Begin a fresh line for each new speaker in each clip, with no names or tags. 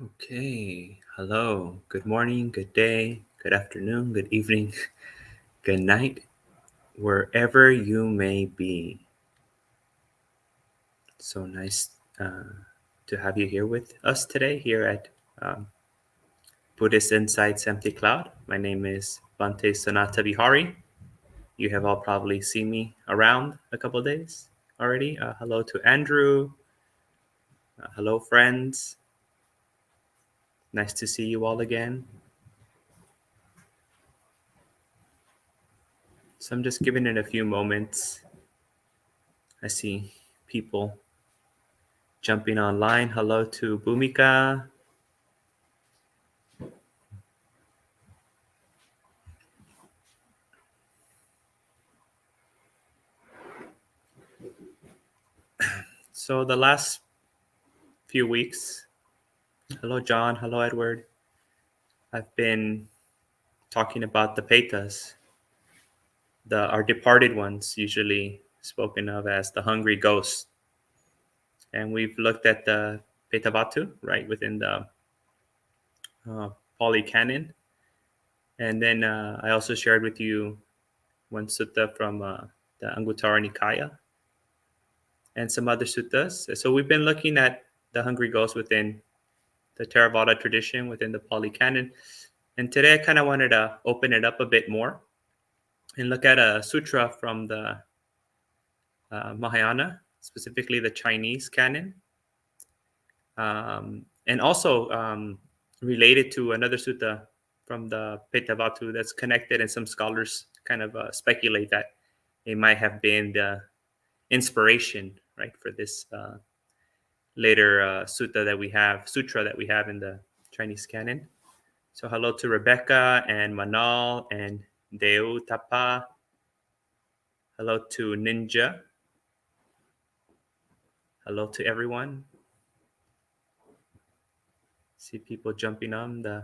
Okay. Hello. Good morning, good day, good afternoon, good evening, good night, wherever you may be. So nice to have you here with us today here at um, Buddhist Insights Empty Cloud. My name is Bhante Sanathavihari. You have all probably seen me around a couple of days already. Hello to Andrew. Hello, friends. Nice to see you all again. So I'm just giving it a few moments. I see people jumping online. Hello to Bhumika. So the last few weeks, hello John, hello Edward. I've been talking about the Petas, our departed ones, usually spoken of as the hungry ghosts. And we've looked at the Petavatthu, right, within the Pali Canon. And then I also shared with you one sutta from the Anguttara Nikaya and some other suttas. So we've been looking at the hungry ghost within the Theravada tradition, within the Pali Canon. And today I kind of wanted to open it up a bit more and look at a sutra from the Mahayana, specifically the Chinese canon, and also related to another sutta from the Petavatthu that's connected, and some scholars kind of speculate that it might have been the inspiration, right, for this later sutra that we have in the Chinese canon. So hello to Rebecca and Manal and Deu Tapa. Hello to Ninja. Hello to everyone. See people jumping on. The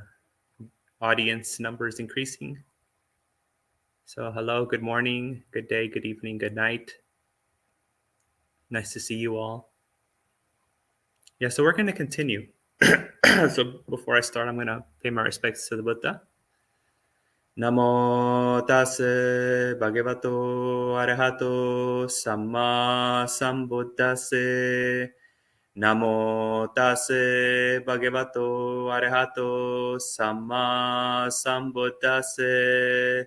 audience number is increasing. So hello, good morning, good day, good evening, good night. Nice to see you all. Yeah, so we're going to continue. So before I start, I'm going to pay my respects to the Buddha. Namo tase bhagavato arahato samma sambuddhase. Namo tase bhagavato arahato samma sambuddhase.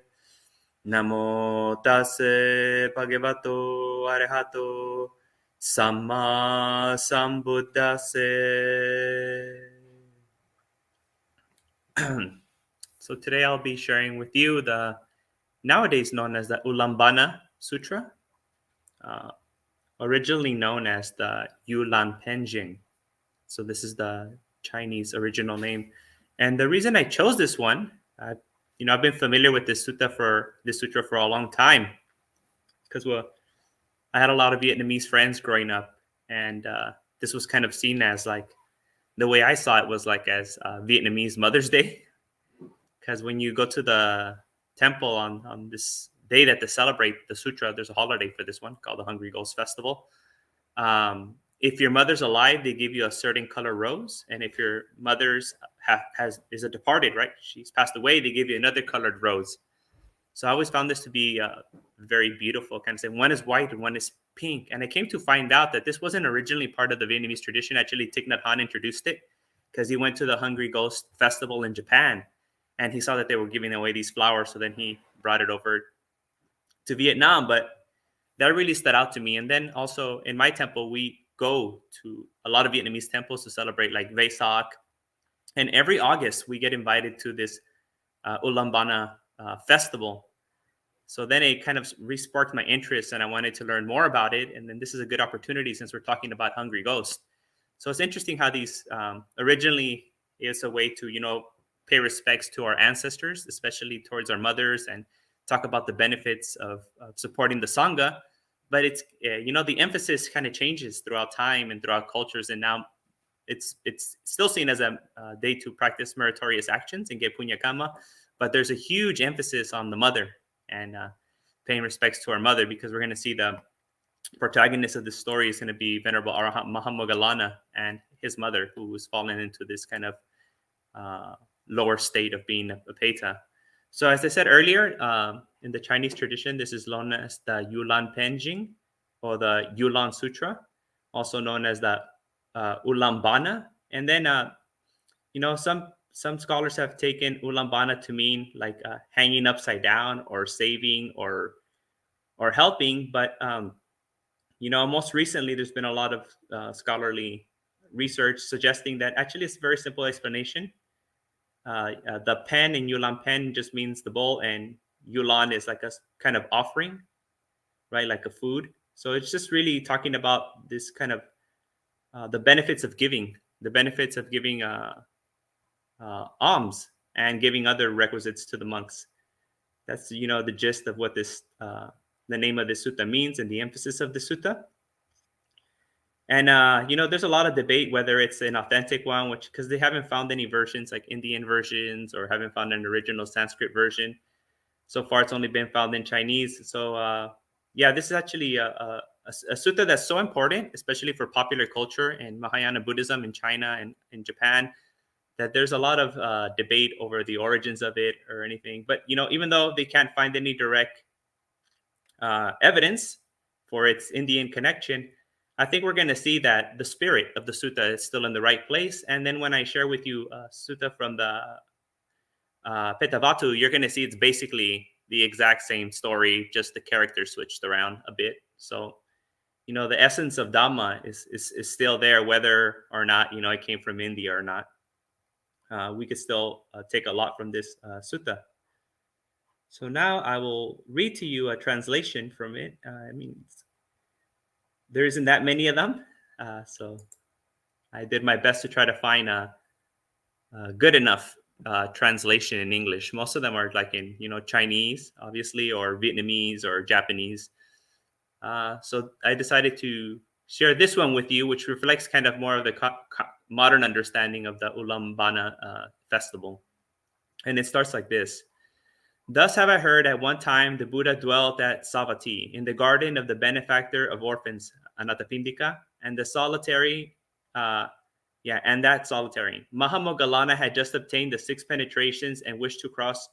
Namo tase bhagavato arahato samma sambuddhase. So today I'll be sharing with you the nowadays known as the Ullambana Sutra, uh, originally known as the Yulanpen. So this is the Chinese original name. And the reason I chose this one, I've been familiar with this sutra for a long time because I had a lot of Vietnamese friends growing up, and this was kind of seen as like the way I saw it was like as Vietnamese Mother's Day, because when you go to the temple on this day that they celebrate the sutra, there's a holiday for this one called the Hungry Ghost Festival. If your mother's alive, they give you a certain color rose, and if your mother's is a departed, right, she's passed away, they give you another colored rose. So I always found this to be very beautiful. Kind of saying one is white and one is pink, and I came to find out that this wasn't originally part of the Vietnamese tradition. Actually, Thich Nhat Hanh introduced it because he went to the Hungry Ghost Festival in Japan, and he saw that they were giving away these flowers. So then he brought it over to Vietnam. But that really stood out to me. And then also in my temple, we go to a lot of Vietnamese temples to celebrate like Vesak. And every August, we get invited to this Ullambana festival. So then it kind of re-sparked my interest, and I wanted to learn more about it. And then this is a good opportunity since we're talking about hungry ghosts. So it's interesting how these originally is a way to, pay respects to our ancestors, especially towards our mothers, and talk about the benefits of supporting the Sangha. But it's, the emphasis kind of changes throughout time and throughout cultures. And now it's still seen as a day to practice meritorious actions and get punya kama. But there's a huge emphasis on the mother and paying respects to our mother, because we're going to see the protagonist of this story is going to be Venerable Arahant Maha Moggallana, and his mother, who was fallen into this kind of lower state of being a Peta. So as I said earlier, in the Chinese tradition, this is known as the Yulanpen or the Yulana Sutra, also known as the Ullambana. And then, some scholars have taken Ullambana to mean like hanging upside down or saving or helping. But, most recently, there's been a lot of scholarly research suggesting that actually it's a very simple explanation. The pen in Yulanpen just means the bowl, and Yulan is like a kind of offering, right? Like a food. So it's just really talking about this kind of the benefits of giving, alms and giving other requisites to the monks. That's the gist of what this the name of this sutta means and the emphasis of the sutta. And there's a lot of debate whether it's an authentic one, because they haven't found any versions like Indian versions, or haven't found an original Sanskrit version. So far, it's only been found in Chinese. So this is actually a sutta that's so important, especially for popular culture and Mahayana Buddhism in China and in Japan, that there's a lot of debate over the origins of it or anything. But even though they can't find any direct evidence for its Indian connection, I think we're going to see that the spirit of the sutta is still in the right place. And then when I share with you a sutta from the Petavatthu, you're going to see it's basically the exact same story, just the characters switched around a bit. So, the essence of Dhamma is still there, whether or not, it came from India or not. We could still take a lot from this sutta. So now I will read to you a translation from it. There isn't that many of them. So I did my best to try to find a good enough translation in English. Most of them are like in, Chinese, obviously, or Vietnamese or Japanese. So I decided to share this one with you, which reflects kind of more of the modern understanding of the Ullambana festival. And it starts like this. Thus have I heard at one time the Buddha dwelt at Savatthi, in the garden of the benefactor of orphans, Anathapindika, and that solitary. Maha Moggallana had just obtained the 6 penetrations and wished to cross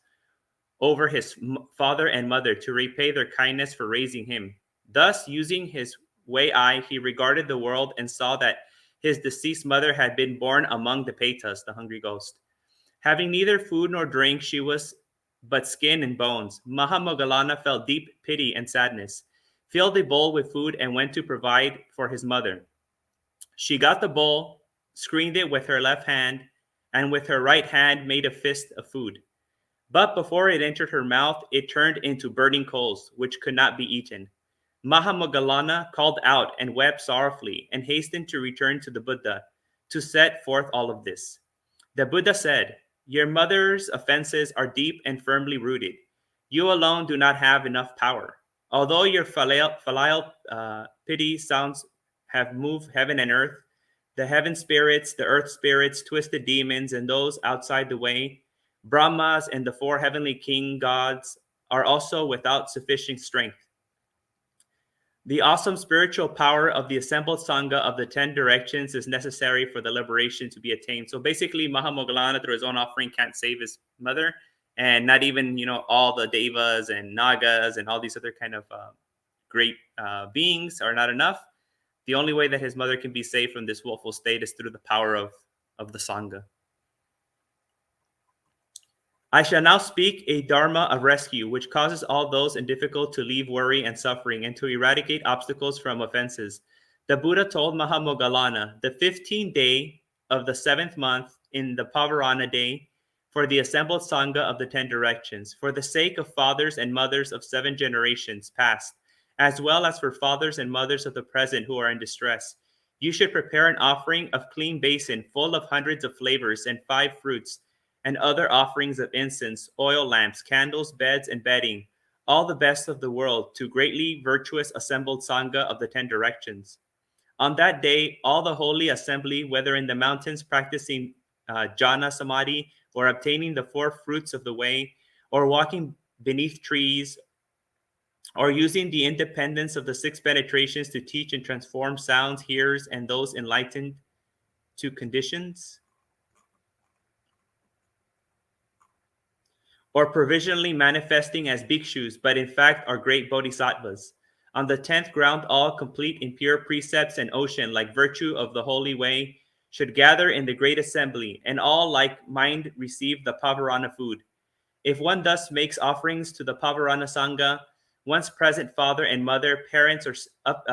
over his father and mother to repay their kindness for raising him. Thus, using his way eye, he regarded the world and saw that his deceased mother had been born among the Petas, the hungry ghost. Having neither food nor drink, she was but skin and bones. Maha Moggallana felt deep pity and sadness, filled a bowl with food, and went to provide for his mother. She got the bowl, screened it with her left hand, and with her right hand made a fist of food. But before it entered her mouth, it turned into burning coals, which could not be eaten. Maha Moggallana called out and wept sorrowfully, and hastened to return to the Buddha to set forth all of this. The Buddha said, "Your mother's offenses are deep and firmly rooted. You alone do not have enough power. Although your filial pity sounds have moved heaven and earth, the heaven spirits, the earth spirits, twisted demons, and those outside the way, Brahmas and the 4 heavenly king gods are also without sufficient strength. The awesome spiritual power of the assembled Sangha of the 10 directions is necessary for the liberation to be attained." So basically, Maha Moggallana, through his own offering, can't save his mother, and not even, all the Devas and Nagas and all these other kind of great beings are not enough. The only way that his mother can be saved from this woeful state is through the power of the Sangha. I shall now speak a dharma of rescue, which causes all those in difficulty to leave worry and suffering and to eradicate obstacles from offenses. The Buddha told Maha Moggallana, the 15th day of the 7th month in the Pavarana day, for the assembled Sangha of the 10 directions, for the sake of fathers and mothers of 7 generations past, as well as for fathers and mothers of the present who are in distress, you should prepare an offering of clean basin full of hundreds of flavors and 5 fruits, and other offerings of incense, oil lamps, candles, beds, and bedding, all the best of the world, to greatly virtuous assembled Sangha of the 10 directions. On that day, all the holy assembly, whether in the mountains practicing jhana samadhi, or obtaining the 4 fruits of the way, or walking beneath trees, or using the independence of the 6 penetrations to teach and transform sounds, hearers, and those enlightened to conditions, or provisionally manifesting as bhikshus, but in fact are great bodhisattvas. On the 10th ground, all complete in pure precepts and ocean, like virtue of the holy way, should gather in the great assembly, and all like mind receive the Pavarana food. If one thus makes offerings to the Pavarana Sangha, one's present father and mother, parents, or up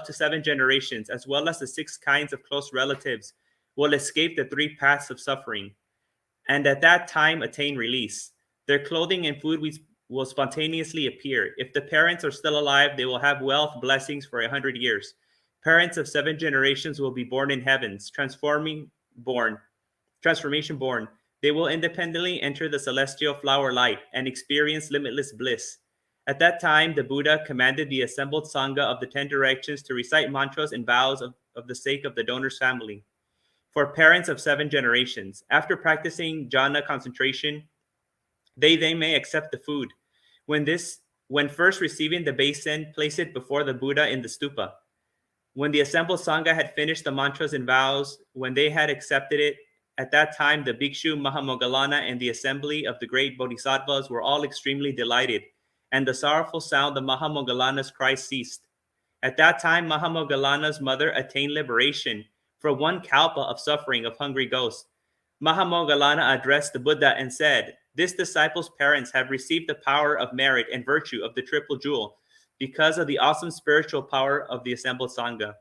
to 7 generations, as well as the 6 kinds of close relatives, will escape the 3 paths of suffering, and at that time attain release. Their clothing and food will spontaneously appear. If the parents are still alive, they will have wealth, blessings for 100 years. Parents of 7 generations will be born in heavens, transformation born. They will independently enter the celestial flower light and experience limitless bliss. At that time, the Buddha commanded the assembled Sangha of the 10 directions to recite mantras and vows of the sake of the donor's family. For parents of 7 generations, after practicing jhana concentration, they may accept the food. When first receiving the basin, place it before the Buddha in the stupa. When the assembled Sangha had finished the mantras and vows, when they had accepted it, at that time the bhikshu Maha Moggallana and the assembly of the great bodhisattvas were all extremely delighted, and the sorrowful sound of Maha Moggallana's cry ceased. At that time, Maha Moggallana's mother attained liberation for 1 kalpa of suffering of hungry ghosts. Maha Moggallana addressed the Buddha and said, "This disciple's parents have received the power of merit and virtue of the triple jewel because of the awesome spiritual power of the assembled Sangha."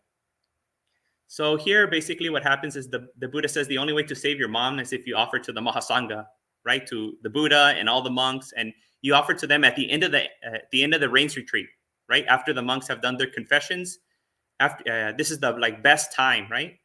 So here, basically what happens is the Buddha says the only way to save your mom is if you offer to the Mahasangha, right? To the Buddha and all the monks, and you offer to them at the end of the rains retreat, right? After the monks have done their confessions. This is the best time, right?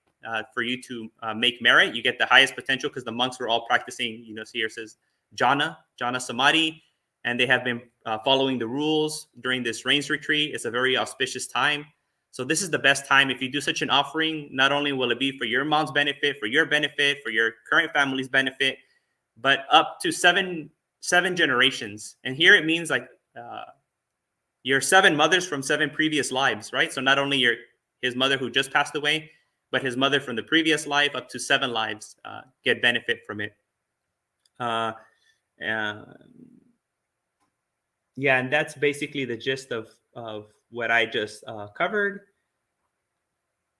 For you to make merit. You get the highest potential because the monks were all practicing, see here it says jhana samadhi, and they have been following the rules during this rains retreat. It's a very auspicious time. So this is the best time. If you do such an offering, not only will it be for your mom's benefit, for your benefit, for your current family's benefit, but up to seven generations. And here it means your 7 mothers from 7 previous lives, right? So not only his mother who just passed away, but his mother from the previous life, up to 7 lives get benefit from it. And that's basically the gist of what I just covered.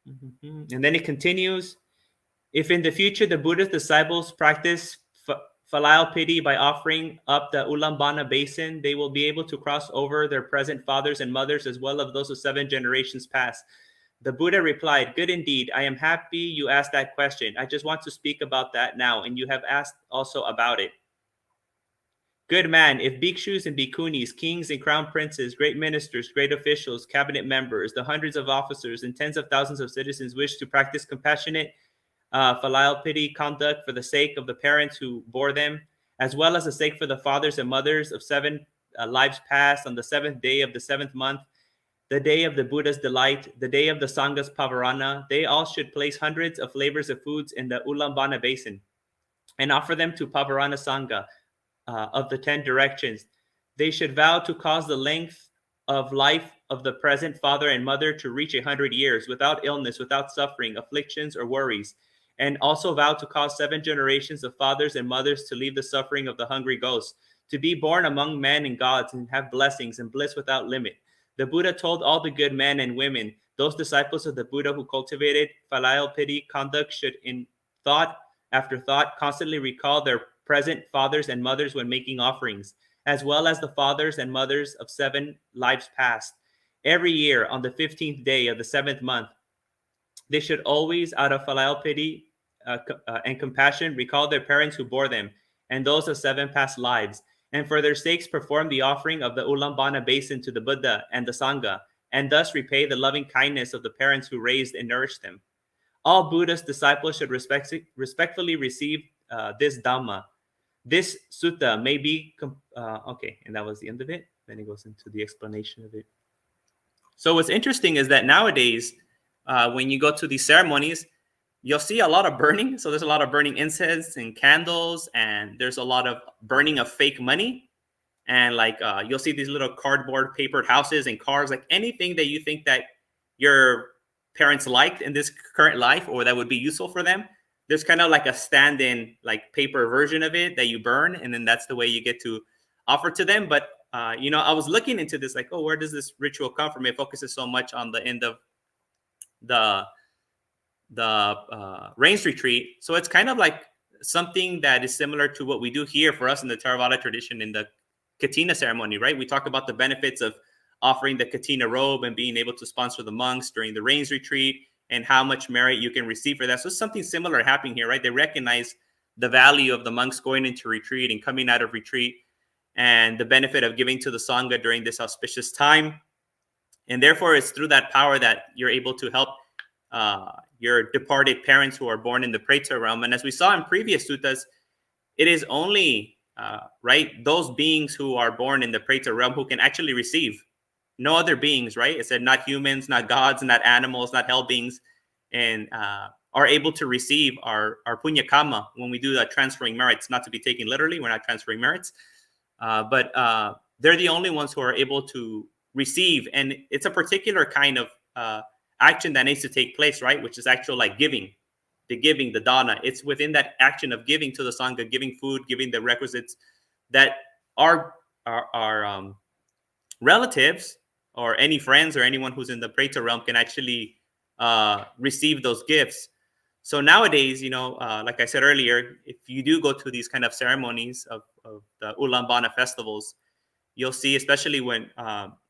And then it continues. If in the future the Buddha's disciples practice filial piety by offering up the Ullambana basin, they will be able to cross over their present fathers and mothers as well as those of 7 generations past. The Buddha replied, "Good indeed. I am happy you asked that question. I just want to speak about that now, and you have asked also about it. Good man, if bhikshus and bhikkhunis, kings and crown princes, great ministers, great officials, cabinet members, the hundreds of officers, and tens of thousands of citizens wish to practice compassionate filial piety conduct for the sake of the parents who bore them, as well as the sake for the fathers and mothers of 7 lives past, on the 7th day of the 7th month, the day of the Buddha's delight, the day of the Sangha's Pavarana, they all should place hundreds of flavors of foods in the Ullambana basin and offer them to Pavarana Sangha of the 10 directions. They should vow to cause the length of life of the present father and mother to reach 100 years without illness, without suffering, afflictions, or worries, and also vow to cause 7 generations of fathers and mothers to leave the suffering of the hungry ghosts, to be born among men and gods and have blessings and bliss without limit. The Buddha told all the good men and women, those disciples of the Buddha who cultivated filial piety conduct should, in thought after thought, constantly recall their present fathers and mothers when making offerings, as well as the fathers and mothers of 7 lives past. Every year on the 15th day of the 7th month, they should always, out of filial piety and compassion, recall their parents who bore them and those of 7 past lives, and for their sakes perform the offering of the Ullambana basin to the Buddha and the Sangha, and thus repay the loving kindness of the parents who raised and nourished them. All Buddha's disciples should respectfully receive this Dhamma. This sutta may be... okay, and that was the end of it. Then it goes into the explanation of it. So what's interesting is that nowadays, when you go to these ceremonies, you'll see a lot of burning. So there's a lot of burning incense and candles, and there's a lot of burning of fake money. And you'll see these little cardboard papered houses and cars, anything that you think that your parents liked in this current life or that would be useful for them, there's kind of like a stand-in like paper version of it that you burn, and then that's the way you get to offer to them. But I was looking into this, like, oh, where does this ritual come from? It focuses so much on the end of the rains retreat. So it's kind of like something that is similar to what we do here for us in the Theravada tradition in the Katina ceremony, right? We talk about the benefits of offering the Katina robe and being able to sponsor the monks during the rains retreat and how much merit you can receive for that. So something similar happening here, right? They recognize the value of the monks going into retreat and coming out of retreat and the benefit of giving to the Sangha during this auspicious time. And therefore, it's through that power that you're able to help your departed parents who are born in the Preta realm. And as we saw in previous suttas, it is only, right, those beings who are born in the Preta realm who can actually receive. No other beings, right? It said not humans, not gods, not animals, not hell beings, and are able to receive our punya kama when we do the transferring merits, not to be taken literally. We're not transferring merits, but they're the only ones who are able to receive. And it's a particular kind of action that needs to take place, right? Which is actual like giving, the dana. It's within that action of giving to the Sangha, giving food, giving the requisites that our relatives or any friends or anyone who's in the Preta realm can actually receive those gifts. So nowadays, like I said earlier, if you do go to these kind of ceremonies of the Ullambana festivals, you'll see, especially when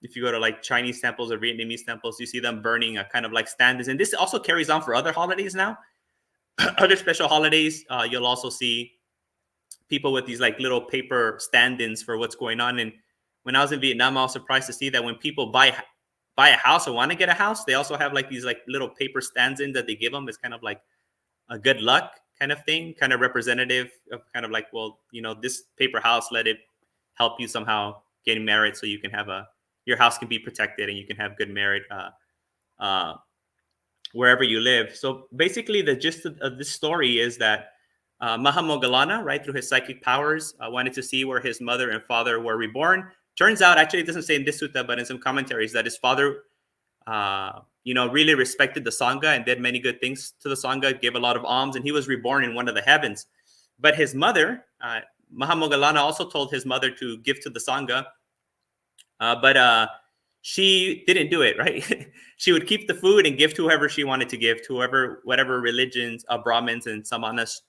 if you go to like Chinese temples or Vietnamese temples, you see them burning a kind of like stands. And this also carries on for other holidays now. Other special holidays, you'll also see people with these like little paper stand-ins for what's going on. And when I was in Vietnam, I was surprised to see that when people buy a house or want to get a house, they also have like these like little paper stand-ins that they give them. It's kind of like a good luck kind of thing, kind of representative of kind of like, well, this paper house, let it help you somehow gain merit so you can have your house can be protected and you can have good merit wherever you live. So basically the gist of this story is that Maha Moggallana, right, through his psychic powers, wanted to see where his mother and father were reborn. Turns out, actually, it doesn't say in this sutta, but in some commentaries, that his father, really respected the Sangha and did many good things to the Sangha, gave a lot of alms, and he was reborn in one of the heavens. But his mother, Maha Moggallana, also told his mother to give to the Sangha, but she didn't do it, right? She would keep the food and give to whoever she wanted to give, to whatever religions, Brahmins and Samanas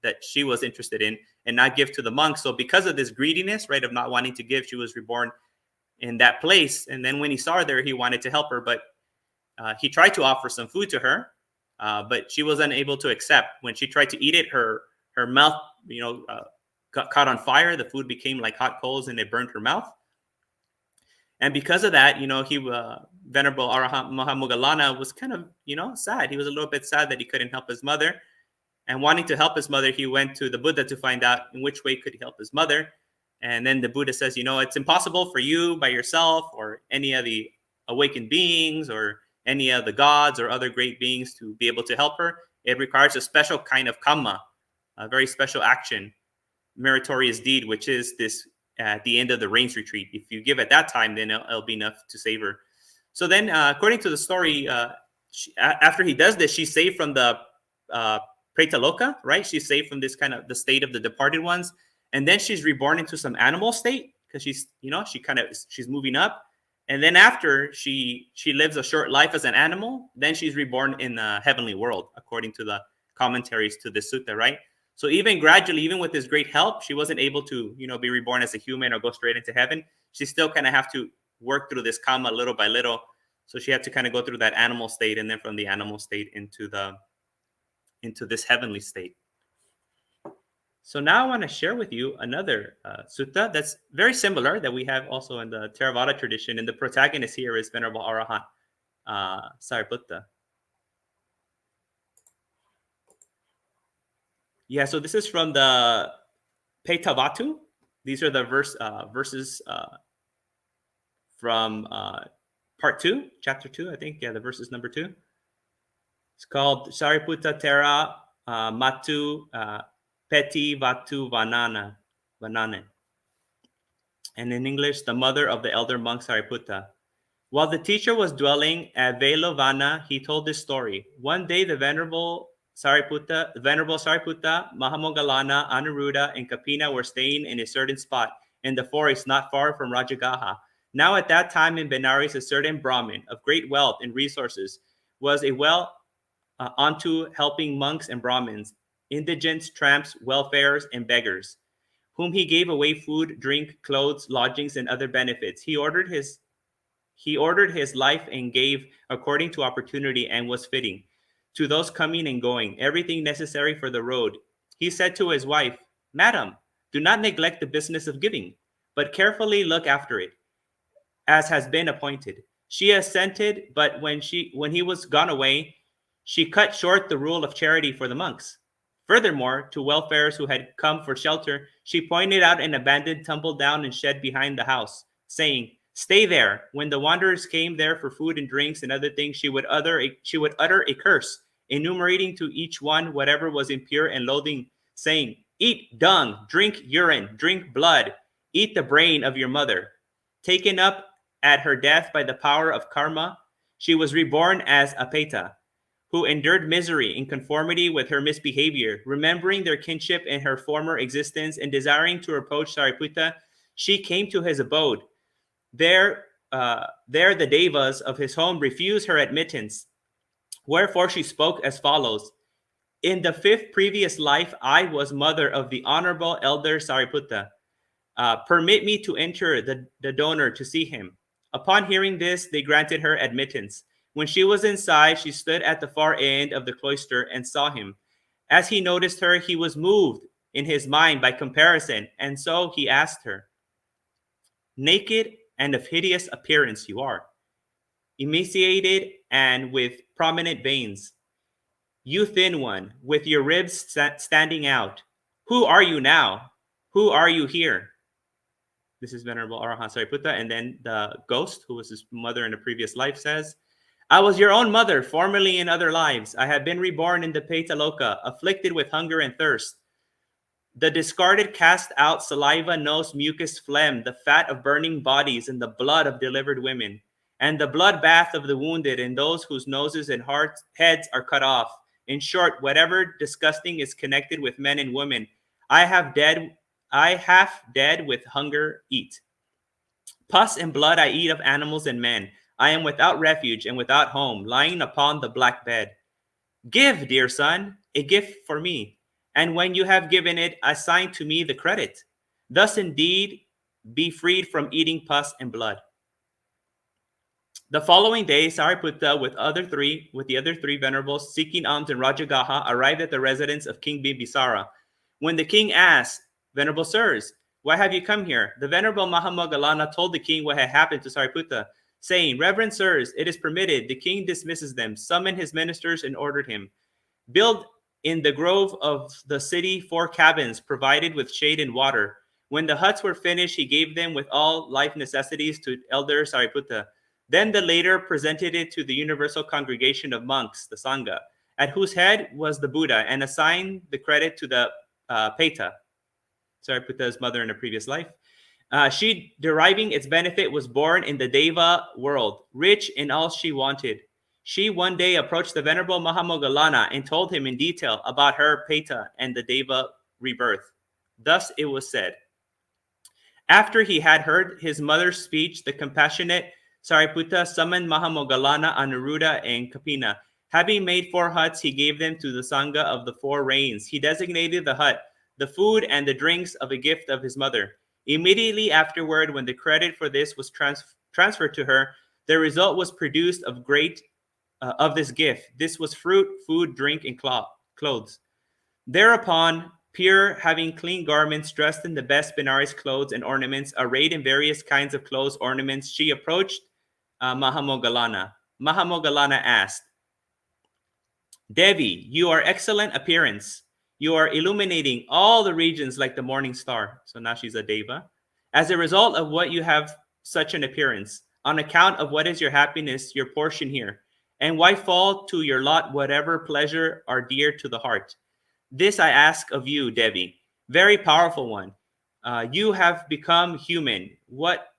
that she was interested in, and not give to the monks. So because of this greediness, right, of not wanting to give, she was reborn in that place. And then when he saw her there, he wanted to help her, but he tried to offer some food to her, but she was unable to accept. When she tried to eat it, her mouth, got caught on fire. The food became like hot coals and it burned her mouth. And because of that, Venerable Arahant Maha Moggallana was kind of, sad. He was a little bit sad that he couldn't help his mother. And wanting to help his mother, he went to the Buddha to find out in which way could he help his mother. And then the Buddha says, it's impossible for you by yourself or any of the awakened beings or any of the gods or other great beings to be able to help her. It requires a special kind of kamma, a very special action, meritorious deed, which is this at the end of the rains retreat. If you give at that time, then it'll be enough to save her. So then, according to the story, after he does this, she's saved from the Preta Loka, right? She's saved from this kind of the state of the departed ones. And then she's reborn into some animal state because she's moving up. And then after she lives a short life as an animal, then she's reborn in the heavenly world, according to the commentaries to this sutta, right? So even gradually, even with this great help, she wasn't able to, be reborn as a human or go straight into heaven. She still kind of have to work through this karma little by little. So she had to kind of go through that animal state, and then from the animal state into this heavenly state. So now I want to share with you another sutta that's very similar that we have also in the Theravada tradition. And the protagonist here is Venerable Arahant Sariputta. Yeah, so this is from the Petavatthu. These are the verses from part 2, chapter 2, I think. Yeah, the verses number 2. It's called SariputtaTheraMatu PetivatthuVannanna. And in English, the mother of the elder monk Sariputta. While the teacher was dwelling at Velovana, he told this story. One day, the Venerable Sariputta, Maha Moggallana, Anuruddha, and Kapina were staying in a certain spot in the forest not far from Rajagaha. Now, at that time in Benares, a certain Brahmin of great wealth and resources was a onto helping monks and Brahmins, indigents, tramps, welfares, and beggars, whom he gave away food, drink, clothes, lodgings, and other benefits. He ordered his life and gave according to opportunity and was fitting to those coming and going, everything necessary for the road. He said to his wife, "Madam, do not neglect the business of giving, but carefully look after it, as has been appointed." She assented, but when he was gone away, she cut short the rule of charity for the monks. Furthermore, to welfarers who had come for shelter, she pointed out an abandoned tumble-down and shed behind the house, saying, "Stay there." When the wanderers came there for food and drinks and other things, she would utter a curse, enumerating to each one whatever was impure and loathing, saying, "Eat dung, drink urine, drink blood, eat the brain of your mother." Taken up at her death by the power of karma, she was reborn as a Peta, who endured misery in conformity with her misbehavior. Remembering their kinship in her former existence and desiring to approach Sariputta, she came to his abode. There the devas of his home refused her admittance. Wherefore she spoke as follows: "In the 5th previous life, I was mother of the honorable elder Sariputta. Permit me to enter the donor to see him." Upon hearing this, they granted her admittance. When she was inside, she stood at the far end of the cloister and saw him. As he noticed her, he was moved in his mind by comparison, and so he asked her, "Naked and of hideous appearance you are, emaciated and with prominent veins. You thin one, with your ribs standing out. Who are you now? Who are you here?" This is Venerable Arahant Sariputta. And then the ghost, who was his mother in a previous life, says, "I was your own mother, formerly in other lives. I have been reborn in the Peta Loka, afflicted with hunger and thirst. The discarded cast out saliva, nose, mucus, phlegm, the fat of burning bodies, and the blood of delivered women, and the blood bath of the wounded, and those whose noses and heads are cut off. In short, whatever disgusting is connected with men and women, I half dead with hunger eat. Pus and blood I eat of animals and men. I am without refuge and without home, lying upon the black bed. Give, dear son, a gift for me, and when you have given it, assign to me the credit. Thus indeed be freed from eating pus and blood." The following day, Sariputta, with the other three venerables seeking alms in Rajagaha, arrived at the residence of King Bimbisara. When the king asked, "Venerable sirs, why have you come here?" the Venerable Maha Moggallana told the king what had happened to Sariputta, saying, "Reverend sirs, it is permitted." The king dismisses them, summoned his ministers, and ordered him, "Build in the grove of the city 4 cabins provided with shade and water." When the huts were finished, he gave them with all life necessities to elder Sariputta. Then the latter presented it to the universal congregation of monks, the Sangha, at whose head was the Buddha, and assigned the credit to the Peta, Sariputta's mother in a previous life. She, deriving its benefit, was born in the Deva world, rich in all she wanted. She one day approached the Venerable Maha Moggallana and told him in detail about her Peta and the Deva rebirth. Thus it was said. After he had heard his mother's speech, the compassionate Sariputta summoned Maha Moggallana, Anuruddha, and Kapina. Having made 4 huts, he gave them to the Sangha of the 4 rains. He designated the hut, the food, and the drinks of a gift of his mother. Immediately afterward, when the credit for this was transferred to her, the result was produced of this gift. This was fruit, food, drink, and clothes. Thereupon, pure, having clean garments, dressed in the best Benares clothes and ornaments, arrayed in various kinds of clothes, ornaments, she approached Maha Moggallana. Maha Moggallana asked, "Devi, you are excellent appearance. You are illuminating all the regions like the morning star." So now she's a Deva. "As a result of what you have such an appearance, on account of what is your happiness, your portion here, and why fall to your lot whatever pleasure are dear to the heart? This I ask of you, Devi, very powerful one. You have become human. What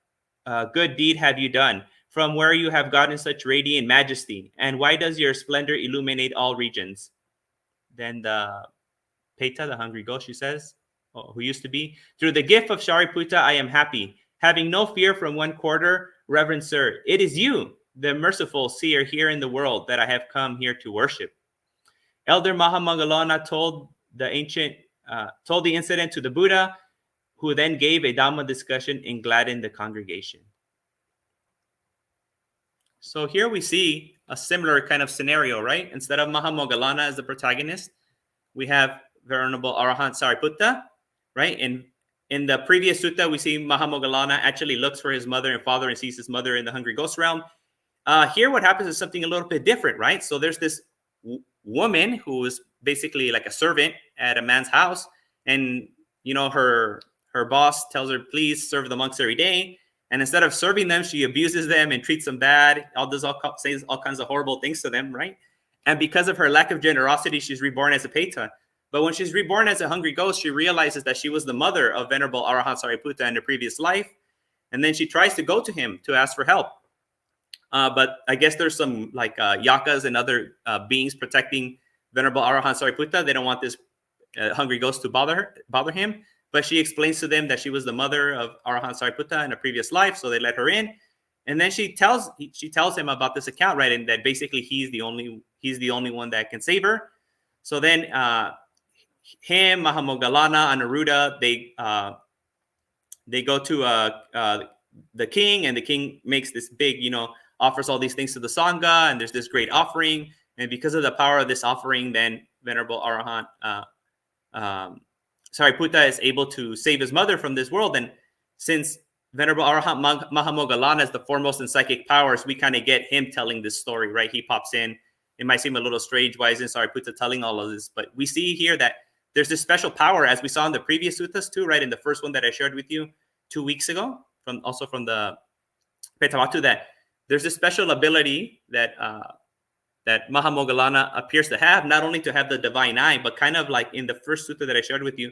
good deed have you done? from where you have gotten such radiant majesty? And why does your splendor illuminate all regions? Then the Peta, the hungry ghost, she says, who used to be, through the gift of Sariputta, I am happy, having no fear from one quarter, Reverend Sir. It is you, the merciful seer here in the world, that I have come here to worship. Elder Maha Moggallana told the incident to the Buddha, who then gave a Dhamma discussion and gladdened the congregation. So here we see a similar kind of scenario, right? Instead of Maha Moggallana as the protagonist, we have Venerable Arahant Sariputta, right? And in the previous sutta, we see Maha Moggallana actually looks for his mother and father and sees his mother in the hungry ghost realm. Here, what happens is something a little bit different, right? So there's this woman who is basically like a servant at a man's house, and her boss tells her, please serve the monks every day. And instead of serving them, she abuses them and treats them bad. Says all kinds of horrible things to them, right? And because of her lack of generosity, she's reborn as a Peta. But when she's reborn as a hungry ghost, she realizes that she was the mother of Venerable Arahant Sariputta in a previous life. And then she tries to go to him to ask for help. But I guess there's some yakas and other beings protecting Venerable Arahant Sariputta. They don't want this hungry ghost to bother him. But she explains to them that she was the mother of Arahant Sariputta in a previous life, so they let her in. And then she tells him about this account, right? And that basically he's the only one that can save her. So then him, Maha Moggallana, Anuruddha, they go to the king, and the king makes this big, offers all these things to the Sangha, and there's this great offering. And because of the power of this offering, then Venerable Arahant Sariputta is able to save his mother from this world. And since Venerable Arahant Maha Moggallana is the foremost in psychic powers, we kind of get him telling this story, right? He pops in. It might seem a little strange. Why isn't Sariputta telling all of this? But we see here that there's this special power, as we saw in the previous suttas too, right? In the first one that I shared with you 2 weeks ago, from the Petavatthu, that there's this special ability that Maha Moggallana appears to have, not only to have the divine eye, but kind of like in the first sutta that I shared with you,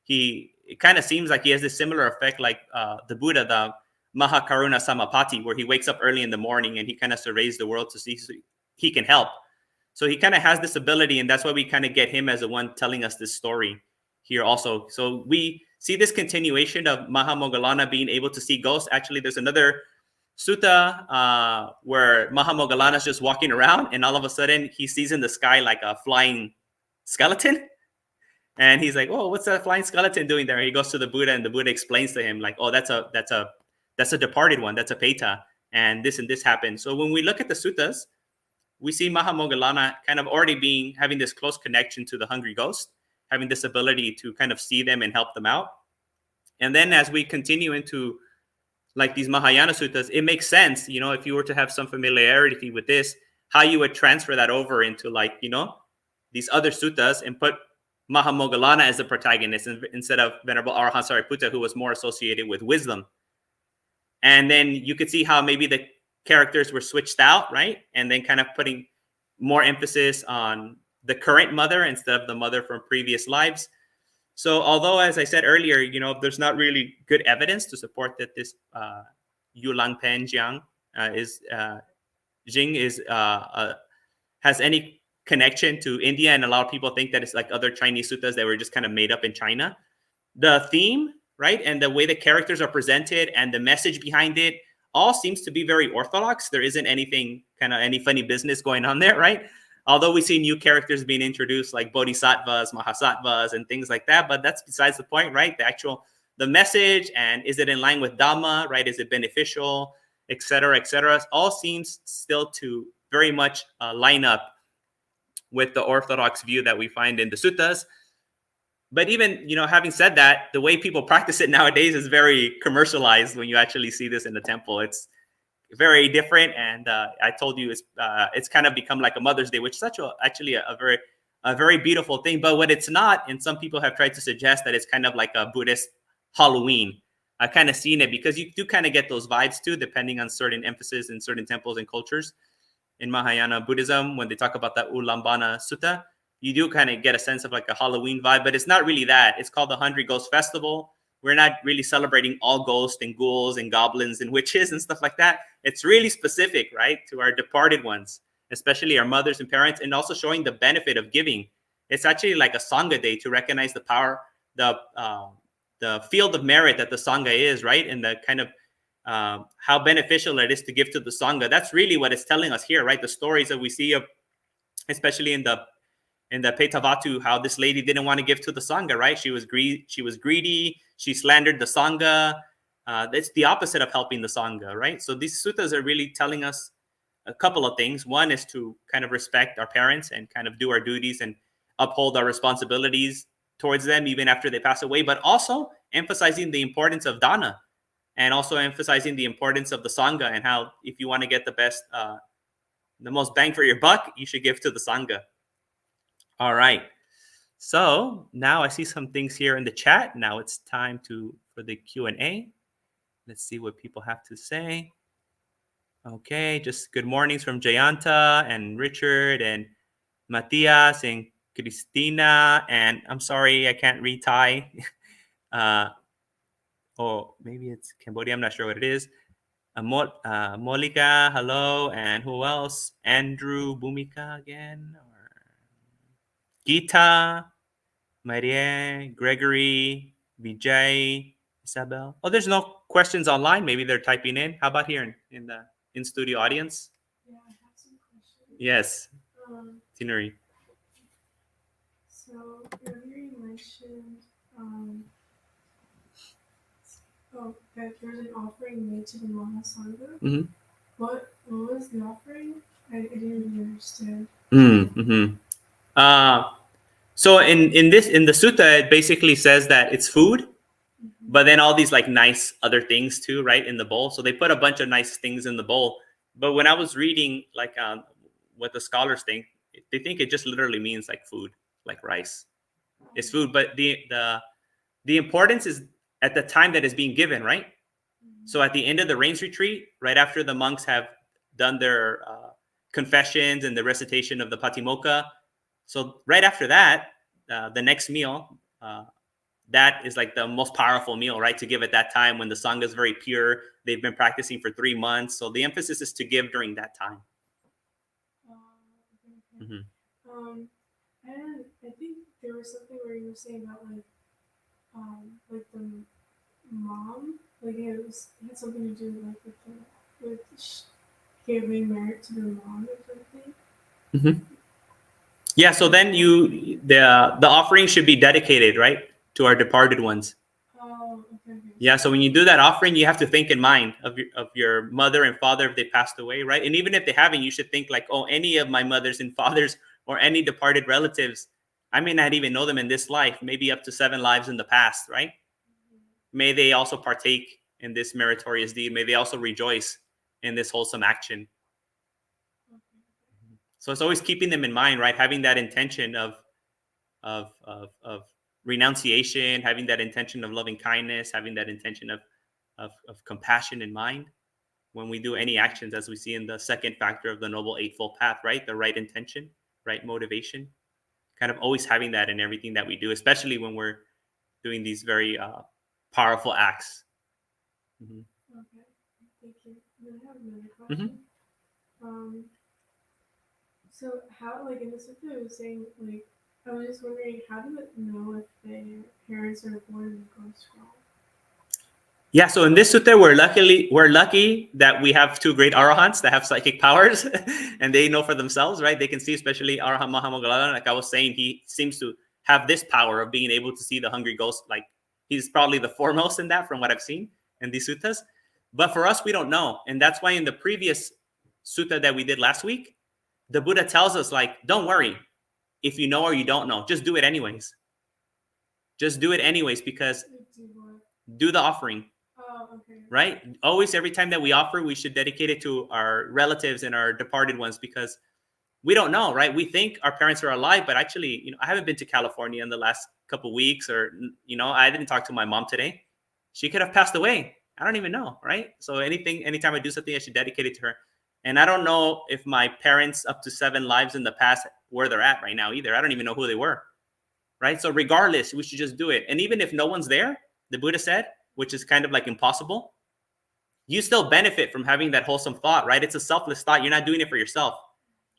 it kind of seems like he has this similar effect like the Buddha, the Maha Karuna Samapati, where he wakes up early in the morning and he kind of surveys the world to see so he can help. So he kind of has this ability, and that's why we kind of get him as the one telling us this story here also. So we see this continuation of Maha Moggallana being able to see ghosts. Actually, there's another sutta where Maha Moggallana is just walking around, and all of a sudden he sees in the sky like a flying skeleton. And he's like, "Oh, what's that flying skeleton doing there?" He goes to the Buddha, and the Buddha explains to him, like, "Oh, that's a departed one. That's a Peta, and this happened." So when we look at the suttas, we see Maha Moggallana kind of already having this close connection to the hungry ghost, having this ability to kind of see them and help them out. And then as we continue into like these Mahayana suttas, it makes sense, if you were to have some familiarity with this, how you would transfer that over into these other suttas and put Maha Moggallana as the protagonist instead of Venerable Arahant Sariputta, who was more associated with wisdom. And then you could see how maybe the characters were switched out, right? And then kind of putting more emphasis on the current mother instead of the mother from previous lives. So although, as I said earlier, there's not really good evidence to support that this Yulanpen has any connection to India, and a lot of people think that it's like other Chinese suttas that were just kind of made up in China. The theme, right, and the way the characters are presented and the message behind it all seems to be very orthodox. There isn't any funny business going on there, right? Although we see new characters being introduced like bodhisattvas, mahasattvas, and things like that, but that's besides the point, right? The message, and is it in line with Dhamma, right? Is it beneficial, et cetera, all seems still to very much line up with the orthodox view that we find in the suttas. But even, having said that, the way people practice it nowadays is very commercialized. When you actually see this in the temple, it's very different. And I told you, it's kind of become like a Mother's Day, which is actually a very beautiful thing. But what it's not, and some people have tried to suggest that it's kind of like a Buddhist Halloween. I've kind of seen it because you do kind of get those vibes too, depending on certain emphasis in certain temples and cultures. In Mahayana Buddhism, when they talk about that Ullambana Sutra, you do kind of get a sense of like a Halloween vibe, but it's not really that. It's called the Hungry Ghost Festival. we're not really celebrating all ghosts and ghouls and goblins and witches and stuff like that. It's really specific, right, to our departed ones, especially our mothers and parents, and also showing the benefit of giving. It's actually like a Sangha day to recognize the power, the field of merit that the Sangha is, right, and the kind of how beneficial it is to give to the Sangha. That's really what it's telling us here, right? The stories that we see of, especially in the Petavatthu, how this lady didn't want to give to the Sangha, right? She was greedy. She slandered the Sangha. It's the opposite of helping the Sangha, right? So these suttas are really telling us a couple of things. One is to kind of respect our parents and kind of do our duties and uphold our responsibilities towards them even after they pass away, but also emphasizing the importance of dana and also emphasizing the importance of the Sangha and how if you want to get the most bang for your buck, you should give to the Sangha. All right. So now I see some things here in the chat. Now it's time for the Q&A. Let's see what people have to say. Okay, just good mornings from Jayanta and Richard and Matias and Cristina. And I'm sorry, I can't read Thai. Or maybe it's Cambodia. I'm not sure what it is. Molika, hello. And who else? Andrew Bhumika again. Gita, Maria, Gregory, Vijay, Isabel. Oh, there's no questions online. Maybe they're typing in. How about here in the in-studio audience?
Yeah, I have some questions.
Yes. Tineri.
So earlier you mentioned that there's an offering made to the Maha Sangha.
Mm-hmm.
What was the offering? I didn't really understand.
Mm-hmm. So in the sutta, it basically says that it's food, but then all these like nice other things too, right, in the bowl. So they put a bunch of nice things in the bowl. But when I was reading like what the scholars think, they think it just literally means like food, like rice. It's food, but the importance is at the time that is being given, right? So at the end of the rains retreat, right after the monks have done their confessions and the recitation of the Patimokkha, so right after that, the next meal, that is like the most powerful meal, right? To give at that time when the Sangha is very pure. They've been practicing for 3 months. So the emphasis is to give during that time.
Okay. Mm-hmm. And I think there was something where you were saying about like the mom, like it had something to do like with giving merit to the mom or something.
Mm-hmm. Yeah, so then the offering should be dedicated, right, to our departed ones.
Oh, okay.
Yeah, so when you do that offering, you have to think in mind of your mother and father if they passed away, right? And even if they haven't, you should think like, oh, any of my mothers and fathers or any departed relatives, I may not even know them in this life, maybe up to 7 lives in the past, right? Mm-hmm. May they also partake in this meritorious deed. May they also rejoice in this wholesome action. So it's always keeping them in mind, right? Having that intention of renunciation, having that intention of loving kindness, having that intention of compassion in mind when we do any actions, as we see in the second factor of the Noble Eightfold Path, right? The right intention, right motivation, kind of always having that in everything that we do, especially when we're doing these very powerful acts.
Mm-hmm. Okay, thank you. I have another question. Mm-hmm. So how, like in the sutta, it was saying, like, I was just wondering, how do it know if their parents are born in the ghost realm?
Yeah, so in this sutta, we're lucky that we have 2 great arahants that have psychic powers, and they know for themselves, right? They can see, especially Arahant Maha Moggallana. Like I was saying, he seems to have this power of being able to see the hungry ghost. Like he's probably the foremost in that, from what I've seen in these suttas. But for us, we don't know, and that's why in the previous sutta that we did last week, the Buddha tells us, like, don't worry if you know or you don't know. Just do it anyways. Just do it anyways, because do the offering.
Oh, okay.
Right? Always, every time that we offer, we should dedicate it to our relatives and our departed ones, because we don't know, right? We think our parents are alive, but actually, I haven't been to California in the last couple of weeks, or, I didn't talk to my mom today. She could have passed away. I don't even know, right? So anytime I do something, I should dedicate it to her. And I don't know if my parents up to 7 lives in the past, where they're at right now either. I don't even know who they were, right? So regardless, we should just do it. And even if no one's there, the Buddha said, which is kind of like impossible, you still benefit from having that wholesome thought, right? It's a selfless thought. You're not doing it for yourself.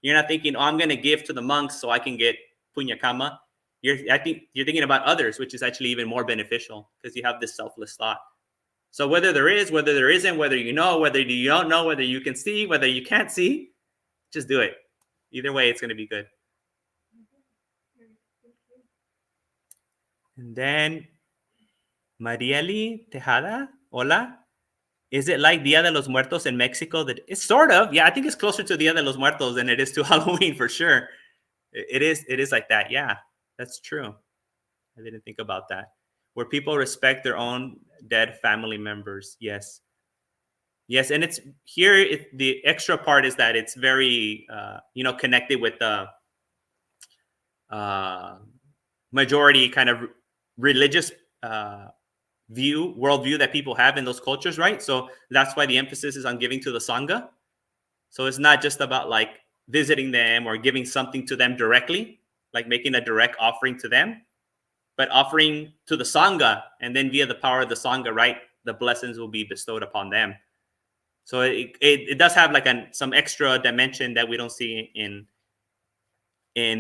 You're not thinking, oh, I'm going to give to the monks so I can get punya kama. I think you're thinking about others, which is actually even more beneficial because you have this selfless thought. So whether there is, whether there isn't, whether you know, whether you don't know, whether you can see, whether you can't see, just do it. Either way, it's going to be good. And then Marieli Tejada, hola. Is it like Dia de los Muertos in Mexico? That it's sort of, yeah. I think it's closer to Dia de los Muertos than it is to Halloween for sure. It is like that. Yeah, that's true. I didn't think about that. Where people respect their own dead family members. Yes, and it's here. The extra part is that it's very, connected with the majority kind of religious worldview that people have in those cultures, right? So that's why the emphasis is on giving to the Sangha. So it's not just about like visiting them or giving something to them directly, like making a direct offering to them, but offering to the Sangha, and then via the power of the Sangha, right, the blessings will be bestowed upon them. So it does have like some extra dimension that we don't see in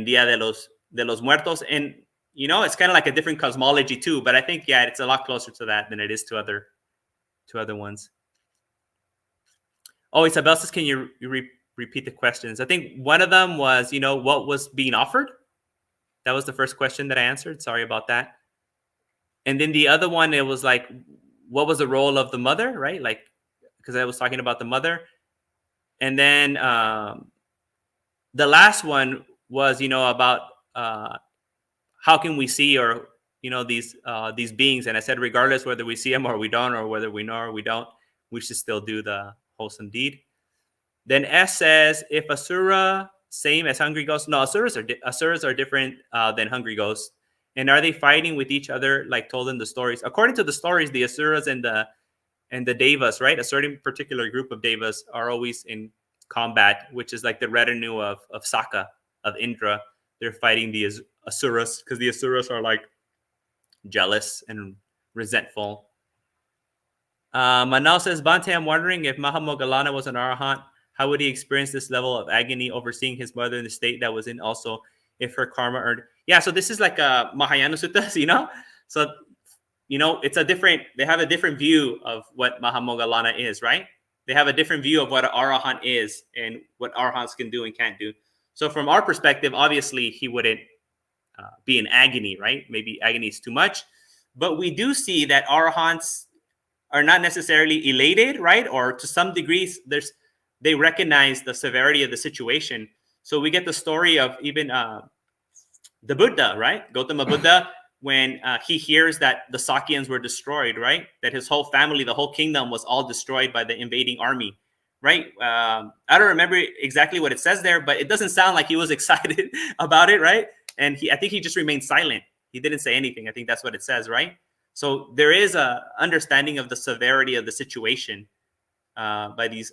Dia de los Muertos. And it's kind of like a different cosmology too, but I think, yeah, it's a lot closer to that than it is to other ones. Oh, Isabel says, can you repeat the questions? I think one of them was, what was being offered? That was the first question that I answered. Sorry about that. And then the other one, it was like, what was the role of the mother, right? Like, because I was talking about the mother. And then the last one was, about how can we see or these beings, and I said regardless whether we see them or we don't, or whether we know or we don't, we should still do the wholesome deed. Then S says, if asura same as hungry ghosts? No, asuras are different than hungry ghosts. And are they fighting with each other like told in the stories? According to the stories, the asuras and the devas, right, a certain particular group of devas are always in combat, which is like the retinue of Saka, of Indra. They're fighting the asuras because the asuras are like jealous and resentful. Manal says, Bhante, I'm wondering if Maha Moggallana was an arahant, how would he experience this level of agony overseeing his mother in the state that was in, also if her karma earned? Yeah, so this is like a Mahayana Sutta, So, they have a different view of what Maha Moggallana is, right? They have a different view of what an arahant is and what arahants can do and can't do. So from our perspective, obviously, he wouldn't be in agony, right? Maybe agony is too much. But we do see that arahants are not necessarily elated, right? Or to some degrees, they recognize the severity of the situation. So we get the story of even the Buddha, right? Gautama Buddha, when he hears that the Sakyans were destroyed, right? That his whole family, the whole kingdom was all destroyed by the invading army, right? I don't remember exactly what it says there, but it doesn't sound like he was excited about it, right? And I think he just remained silent. He didn't say anything. I think that's what it says, right? So there is a understanding of the severity of the situation by these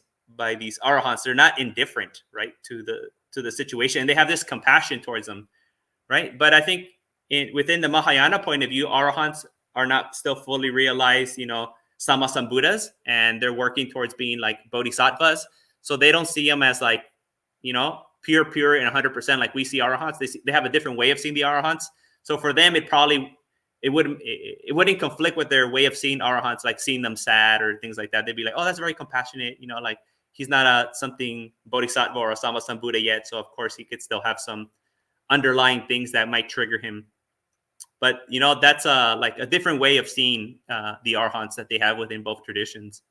arahants. They're not indifferent, right, to the situation, and they have this compassion towards them, right? But I think within the Mahayana point of view, arahants are not still fully realized, Sammasambuddhas, and they're working towards being like bodhisattvas. So they don't see them as like, pure and 100% like we see arahants. They have a different way of seeing the arahants. So for them, it wouldn't conflict with their way of seeing arahants, like seeing them sad or things like that. They'd be like, oh, that's very compassionate, like he's not something bodhisattva or a Sammasambuddha yet. So of course he could still have some underlying things that might trigger him. But that's like a different way of seeing the arahants that they have within both traditions.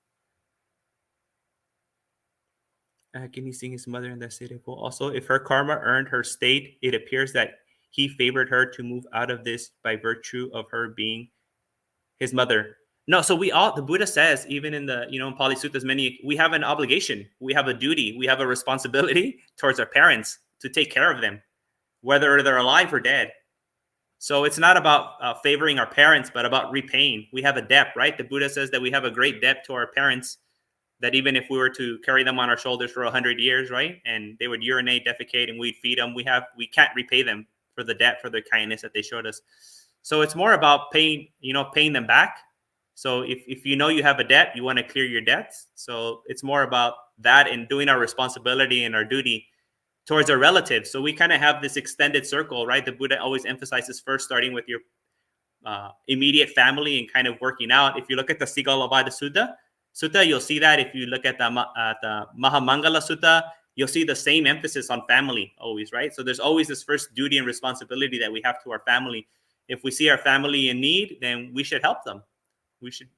Can he sing his mother in the state? Also, if her karma earned her state, it appears that he favored her to move out of this by virtue of her being his mother. No, so the Buddha says, even in the, in Pali Suttas, we have an obligation, we have a duty, we have a responsibility towards our parents to take care of them, whether they're alive or dead. So it's not about favoring our parents, but about repaying. We have a debt, right? The Buddha says that we have a great debt to our parents, that even if we were to carry them on our shoulders for 100 years, right, and they would urinate, defecate, and we'd feed them, we can't repay them for the debt, for the kindness that they showed us. So it's more about paying them back So if you know you have a debt, you want to clear your debts. So it's more about that and doing our responsibility and our duty towards our relatives. So we kind of have this extended circle, right? The Buddha always emphasizes first starting with your immediate family and kind of working out. If you look at the Sigalabhada Sutta, you'll see that. If you look at the Maha Moggallana Sutra, you'll see the same emphasis on family always, right? So there's always this first duty and responsibility that we have to our family. If we see our family in need, then we should help them. We should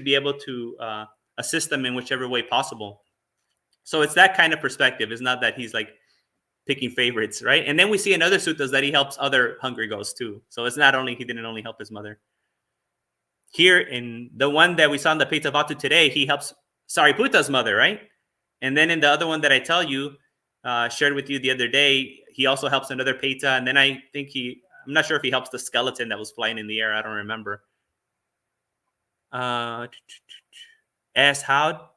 be able to assist them in whichever way possible. So it's that kind of perspective. It's not that he's like picking favorites, right? And then we see in other suttas that he helps other hungry ghosts too. So it's not only, he didn't only help his mother. Here in the one that we saw in the Petavatthu today, he helps Sariputta's mother, right? And then in the other one that I tell you, shared with you the other day, he also helps another Peta. And then I think I'm not sure if he helps the skeleton that was flying in the air. I don't remember. As how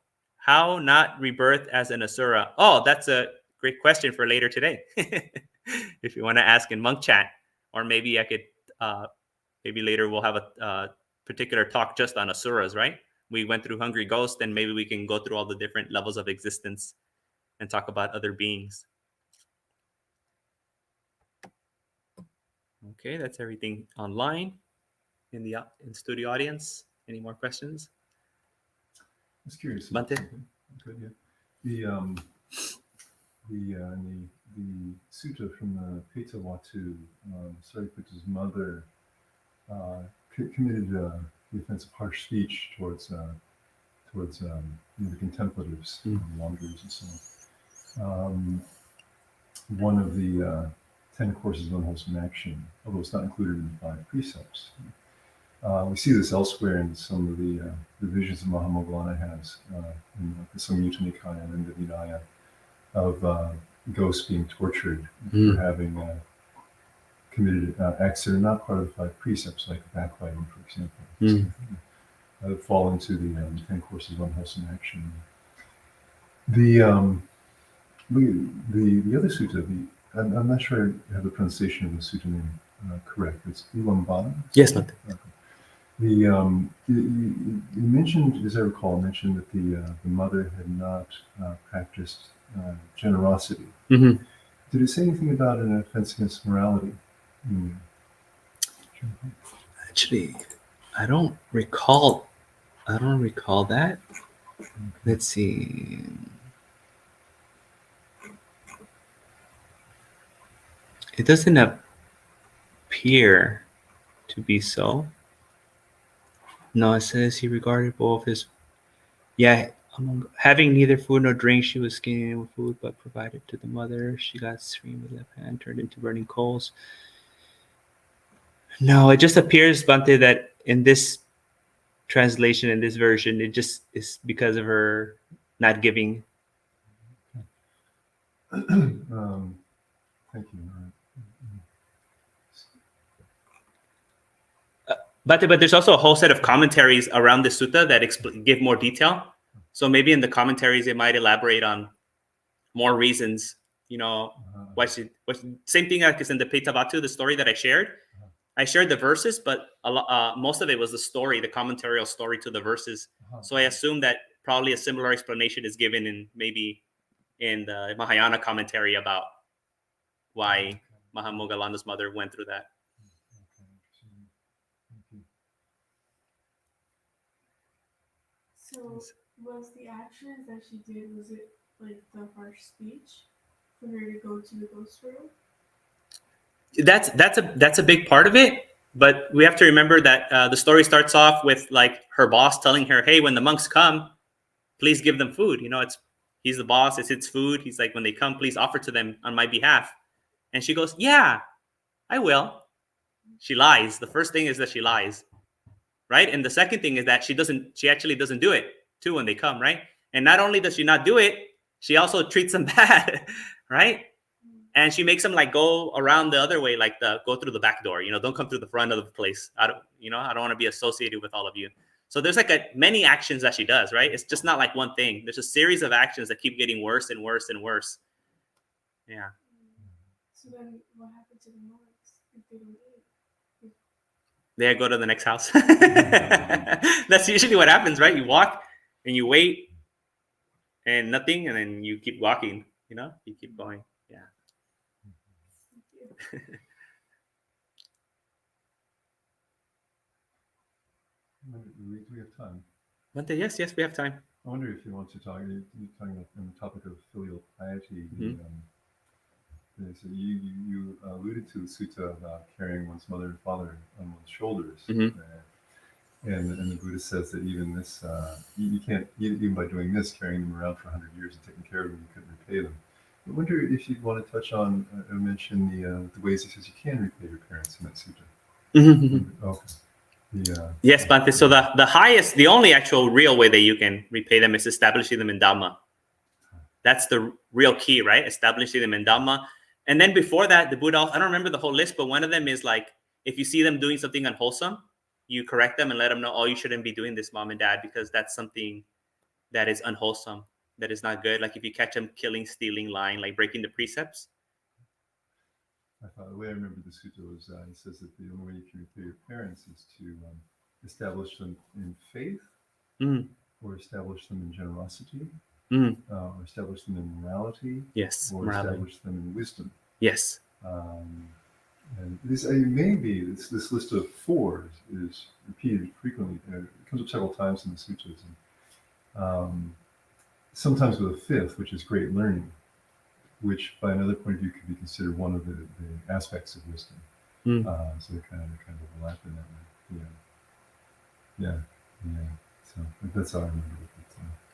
not rebirth as an asura? Oh, that's a great question for later today. If you want to ask in monk chat, or maybe I could, maybe later we'll have a particular talk just on asuras, right? We went through hungry ghost, and maybe we can go through all the different levels of existence and talk about other beings. Okay, that's everything online in the studio audience. Any more questions?
I was curious.
Bhante?
Good, yeah. The sutta from the Petavatthu, Sariputta's mother committed the offense of harsh speech towards the contemplatives, wanderers, and so on. One of the 10 courses of unwholesome action, although it's not included in the 5 precepts. We see this elsewhere in some of the visions that Maha Moggallana has in the Samyutta Nikaya and the Vinaya of ghosts being tortured for having committed acts that are not part of the 5 precepts, like backbiting, for example. Fall into the 10 courses of unwholesome action. The other sutta, I'm not sure I have the pronunciation of the sutta name correct. It's Ullambana.
Yes, Bhante.
You mentioned, as I recall, that the mother had not practiced generosity. Did it say anything about an offense against morality?
Actually, I don't recall that. Let's see. It doesn't appear to be so. No, it says he regarded both his... having neither food nor drink, she was skinny with food, but provided to the mother. She got streamed with left hand, turned into burning coals. No, it just appears, Bhante, that in this translation, in this version, it just is because of her not giving.
Thank you.
But there's also a whole set of commentaries around the sutta that give more detail. So maybe in the commentaries, it might elaborate on more reasons. Why same thing like is in the Petavatthu, the story that I shared. I shared the verses, but most of it was the story, the commentarial story to the verses. So I assume that probably a similar explanation is given in the Mahayana commentary about why Maha Moggallana's mother went through that.
So was the actions that she did, was it like the harsh speech for her to go to the ghost world?
That's a big part of it, but we have to remember that the story starts off with like her boss telling her, "Hey, when the monks come, please give them food." He's the boss. It's his food. He's like, when they come, please offer to them on my behalf. And she goes, "Yeah, I will." She lies. The first thing is that she lies, right? And the second thing is that she actually doesn't do it too when they come, right? And not only does she not do it, she also treats them bad, right? And she makes them like go around the other way, like go through the back door. Don't come through the front of the place. I don't want to be associated with all of you. So there's like many actions that she does, right? It's just not like one thing. There's a series of actions that keep getting worse and worse and worse. Yeah.
So then what happened to the monks if they don't eat?
May I go to the next house? That's usually what happens, right? You walk and you wait and nothing, and then you keep walking, you keep going. Yeah.
Do we have time?
Bhante, yes, we have time.
I wonder if you want to talk. You're talking about on the topic of filial piety. So you alluded to the sutta about carrying one's mother and father on one's shoulders, and the Buddha says that even this, you can't, even by doing this, carrying them around for 100 years and taking care of them, you couldn't repay them. I wonder if you'd want to touch on or mention the ways he says you can repay your parents in that sutta. Okay.
Yes, Bhante. So the only actual real way that you can repay them is establishing them in Dhamma. That's the real key, right? Establishing them in Dhamma. And then before that, the Buddha, I don't remember the whole list, but one of them is like, if you see them doing something unwholesome, you correct them and let them know, oh, you shouldn't be doing this, mom and dad, because that's something that is unwholesome, that is not good. Like if you catch them killing, stealing, lying, like breaking the precepts.
I thought the way I remember the sutta was he says that the only way you can repay your parents is to establish them in faith, or establish them in generosity, or establish them in morality, or establish them in wisdom.
Yes.
And this maybe this list of four is repeated frequently. It comes up several times in the sutras, and sometimes with a fifth, which is great learning, which by another point of view could be considered one of the aspects of wisdom. So they kind of overlap in that way. Yeah. So that's how I remember it.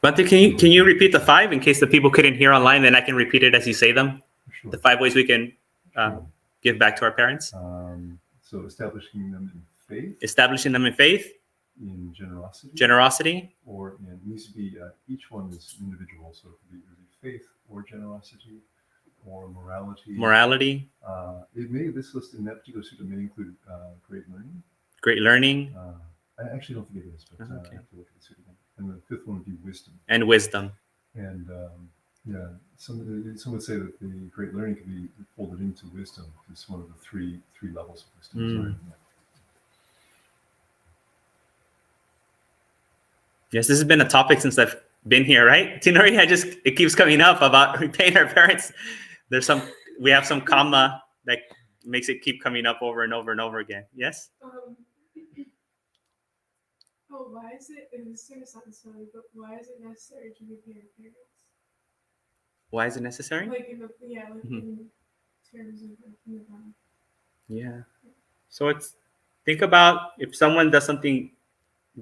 Bhante, can you repeat the 5 in case the people couldn't hear online? Then I can repeat it as you say them.
Sure.
The 5 ways we can give back to our parents.
So establishing them in faith.
Establishing them in faith.
In generosity.
Generosity.
Or it needs to be each one is individual, so it could be faith or generosity or morality.
Morality.
It may this list in that particular sutta may include great learning.
Great learning.
I actually don't think it is, but I have to look at the sutta again. And the fifth one would be wisdom.
And wisdom.
And some would say that the great learning can be folded into wisdom. It's one of the three levels of wisdom.
Yes, this has been a topic since I've been here, right? Tinori, it keeps coming up about repaying our parents. We have some karma that makes it keep coming up over and over and over again. Yes?
Why is it, and this is going to sound silly, but why is it necessary to repay your parents?
Why is it necessary?
In terms of the Dhamma.
Yeah. So think about if someone does something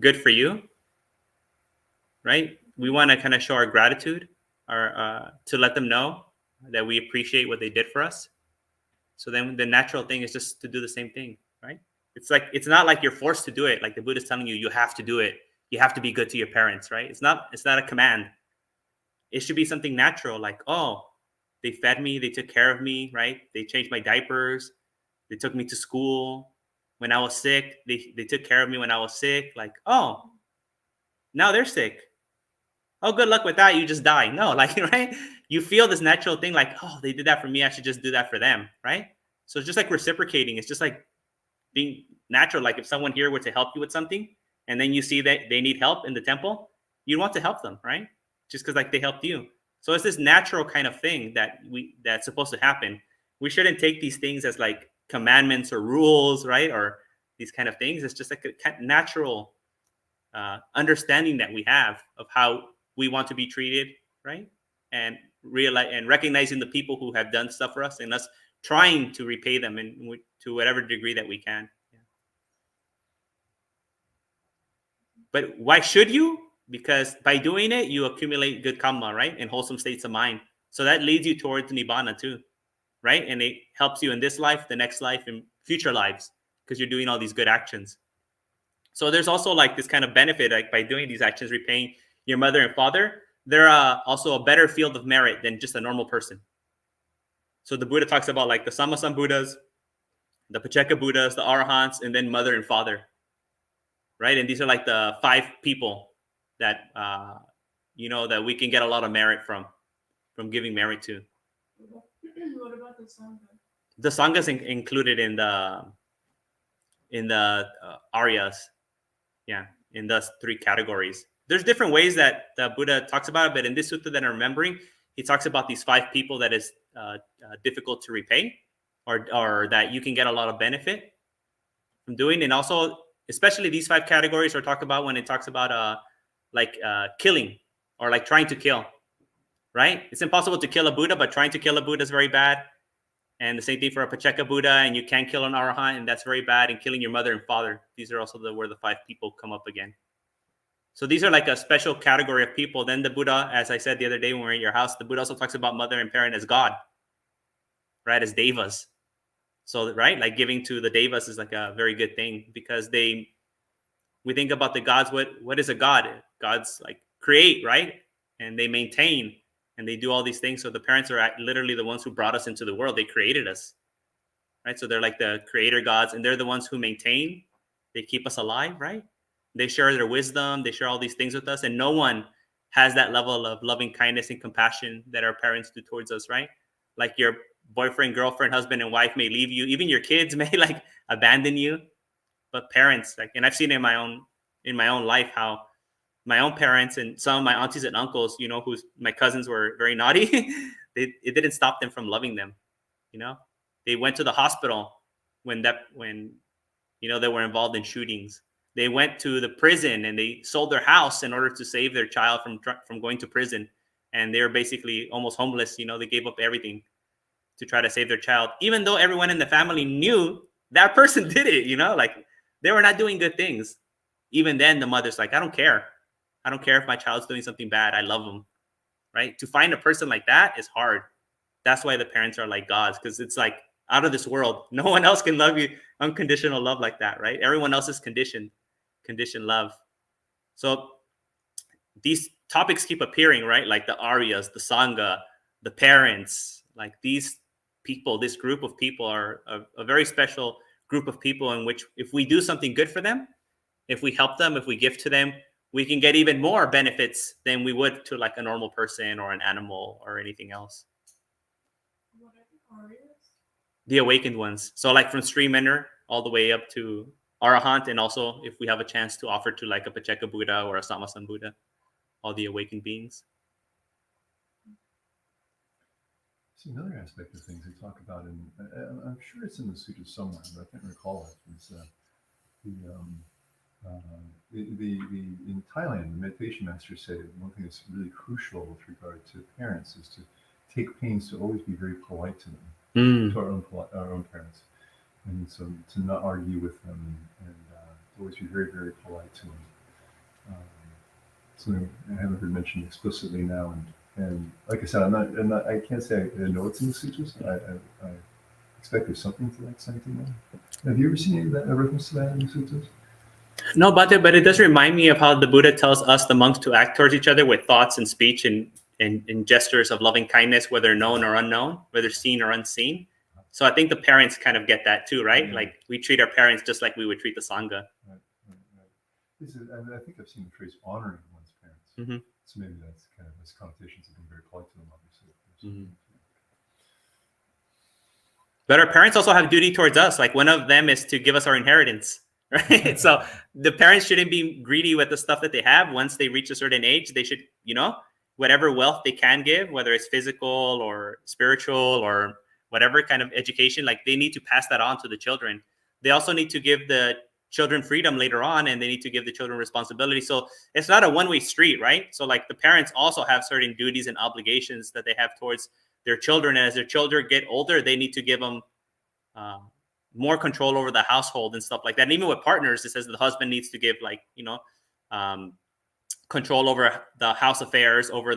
good for you, right? We want to kind of show our gratitude or to let them know that we appreciate what they did for us. So then the natural thing is just to do the same thing, right? It's not like you're forced to do it. Like the Buddha is telling you have to do it. You have to be good to your parents, right? It's not a command. It should be something natural, like, oh, they fed me, they took care of me, right? They changed my diapers, they took me to school. When I was sick, they took care of me when I was sick. Like, oh, now they're sick. Oh, good luck with that. You just die. No, right? You feel this natural thing like, oh, they did that for me. I should just do that for them, right? So it's just like reciprocating. It's just like being natural. Like if someone here were to help you with something and then you see that they need help in the temple, you want to help them, right? Just because they helped you. So it's this natural kind of thing that's supposed to happen. We shouldn't take these things as like commandments or rules, right? Or these kind of things. It's just like a natural understanding that we have of how we want to be treated, right? And recognizing the people who have done stuff for us and us trying to repay them to whatever degree that we can. Yeah. But why should you? Because by doing it, you accumulate good karma, right? And wholesome states of mind. So that leads you towards Nibbana too, right? And it helps you in this life, the next life, and future lives, because you're doing all these good actions. So there's also this kind of benefit, by doing these actions, repaying your mother and father, they're also a better field of merit than just a normal person. So the Buddha talks about the Sammasan Buddhas, the Pacceka Buddhas, the Arahants, and then mother and father, right? And these are the 5 people that that we can get a lot of merit from giving merit to.
What about the Sangha?
The Sangha is included in the Aryas. Yeah, in those 3 categories. There's different ways that the Buddha talks about it, but in this sutta that I'm remembering, he talks about these 5 people that is difficult to repay, or that you can get a lot of benefit from doing. And also, especially these 5 categories are talked about when it talks about killing, or like trying to kill, right? It's impossible to kill a Buddha, but trying to kill a Buddha is very bad. And the same thing for a Pacceka Buddha, and you can't kill an Arahant, and that's very bad. And killing your mother and father, these are also where the 5 people come up again. So these are like a special category of people. Then the Buddha, as I said the other day when we were at your house, the Buddha also talks about mother and parent as God, right? As devas. So, right, like giving to the devas is like a very good thing, because we think about the gods. What is a god? Gods like create, right? And they maintain, and they do all these things. So the parents are literally the ones who brought us into the world. They created us, right? So they're like the creator gods, and they're the ones who maintain. They keep us alive, right? They share their wisdom. They share all these things with us, and no one has that level of loving kindness and compassion that our parents do towards us, right? Like your boyfriend, girlfriend, husband, and wife may leave you. Even your kids may like abandon you, but parents, like, and I've seen in my own life how my own parents and some of my aunties and uncles, who's my cousins were very naughty. It didn't stop them from loving them. They went to the hospital when they were involved in shootings. They went to the prison and they sold their house in order to save their child from going to prison. And they were basically almost homeless. They gave up everything to try to save their child, even though everyone in the family knew that person did it, like they were not doing good things. Even then, the mother's like, I don't care. I don't care if my child's doing something bad. I love them, right? To find a person like that is hard. That's why the parents are like gods, because it's like out of this world. No one else can love you unconditional love like that, right? Everyone else is conditioned love. So these topics keep appearing, right? Like the Aryas, the Sangha, the parents, like these people, this group of people are a very special group of people in which if we do something good for them, if we help them, if we give to them, we can get even more benefits than we would to like a normal person or an animal or anything else.
What are the Aryas?
The awakened ones. So like from stream ender all the way up to Arahant, and also if we have a chance to offer to like a Pacceka Buddha or a Samasan Buddha, all the awakened beings.
See, another aspect of things they talk about, and I'm sure it's in the sutras somewhere, but I can't recall it, is in Thailand, the meditation masters say one thing that's really crucial with regard to parents is to take pains to always be very polite to them, to our own parents, and so to not argue with them, and always be very, very polite to them. So I haven't heard mentioned explicitly now, and like I said, I can't say I know it's in the sutras. I expect there's something to that sentiment. Have you ever seen any of that, a reference to that in the sutras?
No, but it does remind me of how the Buddha tells us, the monks, to act towards each other with thoughts and speech and gestures of loving kindness, whether known or unknown, whether seen or unseen. So I think the parents kind of get that too, right? Like we treat our parents just like we would treat the Sangha.
Right. I think I've seen the phrase honoring one's parents.
Mm-hmm.
So maybe that's kind of those connotations of being very polite to them, obviously.
Mm-hmm. But our parents also have duty towards us. Like one of them is to give us our inheritance, right? So the parents shouldn't be greedy with the stuff that they have. Once they reach a certain age, they should, whatever wealth they can give, whether it's physical or spiritual or whatever kind of education, like they need to pass that on to the children. They also need to give the children freedom later on, and they need to give the children responsibility. So it's not a one-way street, right? So like the parents also have certain duties and obligations that they have towards their children. And as their children get older, they need to give them more control over the household and stuff like that. And even with partners, it says the husband needs to give control over the house affairs, over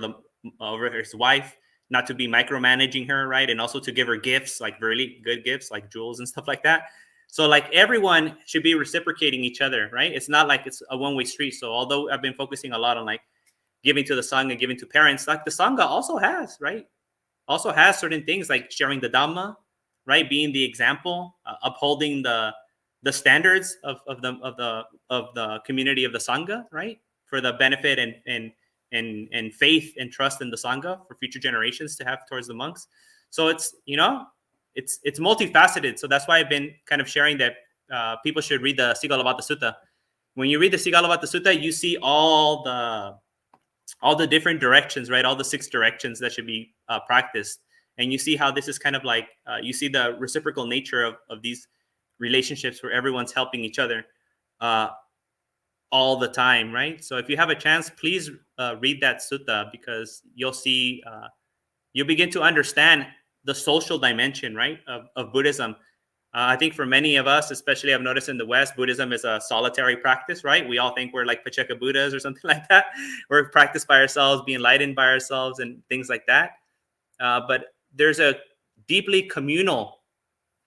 his wife, not to be micromanaging her, right? And also to give her gifts, like really good gifts, like jewels and stuff like that. So like everyone should be reciprocating each other, right? It's not like it's a one-way street. So although I've been focusing a lot on like giving to the Sangha and giving to parents, like the Sangha also has, right? Also has certain things like sharing the Dhamma, right? Being the example, upholding the standards of the community of the Sangha, right? For the benefit and faith and trust in the Sangha for future generations to have towards the monks. So it's, it's multifaceted. So that's why I've been kind of sharing that people should read the Sigalavattu Sutta. When you read the Sigalavattu Sutta, you see all the different directions, right? All the 6 directions that should be practiced. And you see how this is kind of like, you see the reciprocal nature of these relationships where everyone's helping each other all the time, right? So if you have a chance, please read that sutta, because you'll see, you'll begin to understand the social dimension, right, of Buddhism. I think for many of us, especially I've noticed in the West, Buddhism is a solitary practice, right? We all think we're like Pacceka Buddhas or something like that. We're practiced by ourselves, be enlightened by ourselves and things like that. But there's a deeply communal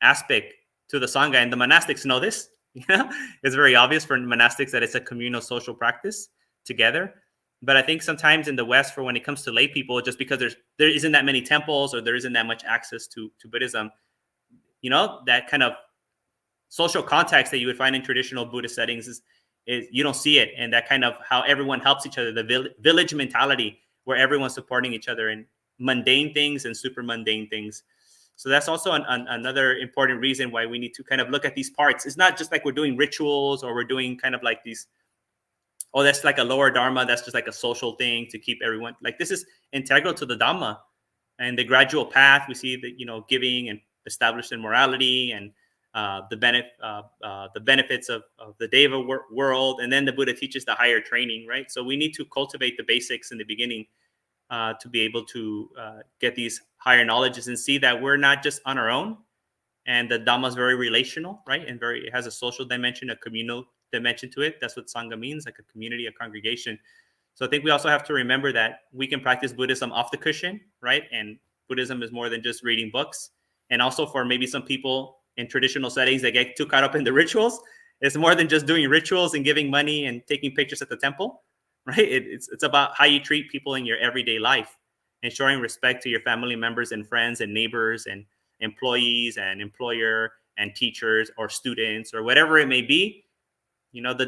aspect to the Sangha, and the monastics know this. It's very obvious for monastics that it's a communal social practice together. But I think sometimes in the West, for when it comes to lay people, just because there isn't that many temples or there isn't that much access to Buddhism, that kind of social context that you would find in traditional Buddhist settings is you don't see it. And that kind of how everyone helps each other, the village mentality where everyone's supporting each other in mundane things and super mundane things. So that's also another important reason why we need to kind of look at these parts. It's not just like we're doing rituals or we're doing kind of like these, oh, that's like a lower dharma. That's just like a social thing to keep everyone, like this is integral to the Dhamma and the gradual path. We see that, giving and established in morality and the benefits of the Deva world. And then the Buddha teaches the higher training, right? So we need to cultivate the basics in the beginning to be able to get these higher knowledges and see that we're not just on our own. And the Dhamma is very relational, right? And it has a social dimension, a communal dimension to it. That's what Sangha means, like a community, a congregation. So I think we also have to remember that we can practice Buddhism off the cushion, right? And Buddhism is more than just reading books. And also for maybe some people in traditional settings that get too caught up in the rituals, it's more than just doing rituals and giving money and taking pictures at the temple, right? It's about how you treat people in your everyday life and showing respect to your family members and friends and neighbors and employees and employer and teachers or students or whatever it may be. The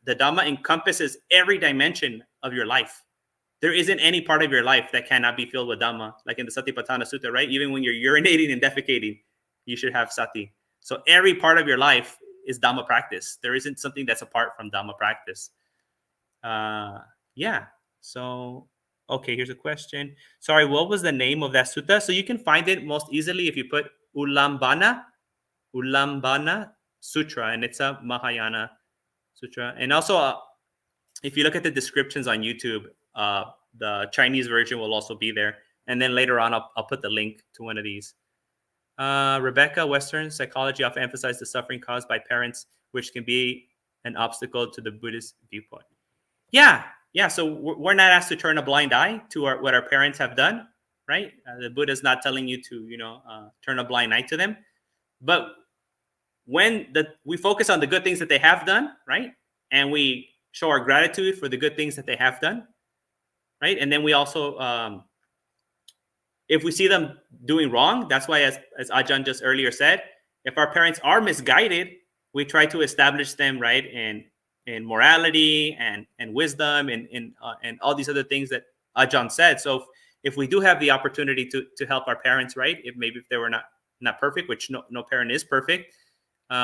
Dhamma encompasses every dimension of your life. There isn't any part of your life that cannot be filled with Dhamma, like in the Satipatthana Sutta, right? Even when you're urinating and defecating, you should have sati. So every part of your life is Dhamma practice. There isn't something that's apart from Dhamma practice. So, okay, here's a question. Sorry, what was the name of that sutta? So you can find it most easily if you put Ullambana Sutra, and it's a Mahayana Sutra. And also, if you look at the descriptions on YouTube, the Chinese version will also be there. And then later on, I'll put the link to one of these. Rebecca, Western psychology often emphasizes the suffering caused by parents, which can be an obstacle to the Buddhist viewpoint. Yeah. So we're not asked to turn a blind eye to what our parents have done, right? The Buddha's not telling you to, turn a blind eye to them. But when we focus on the good things that they have done, right? And we show our gratitude for the good things that they have done, right? And then we also, if we see them doing wrong, that's why, as Ajahn just earlier said, if our parents are misguided, we try to establish them, right, in morality and wisdom and all these other things that Ajahn said. So if we do have the opportunity to help our parents, right, if they were not perfect, which no parent is perfect,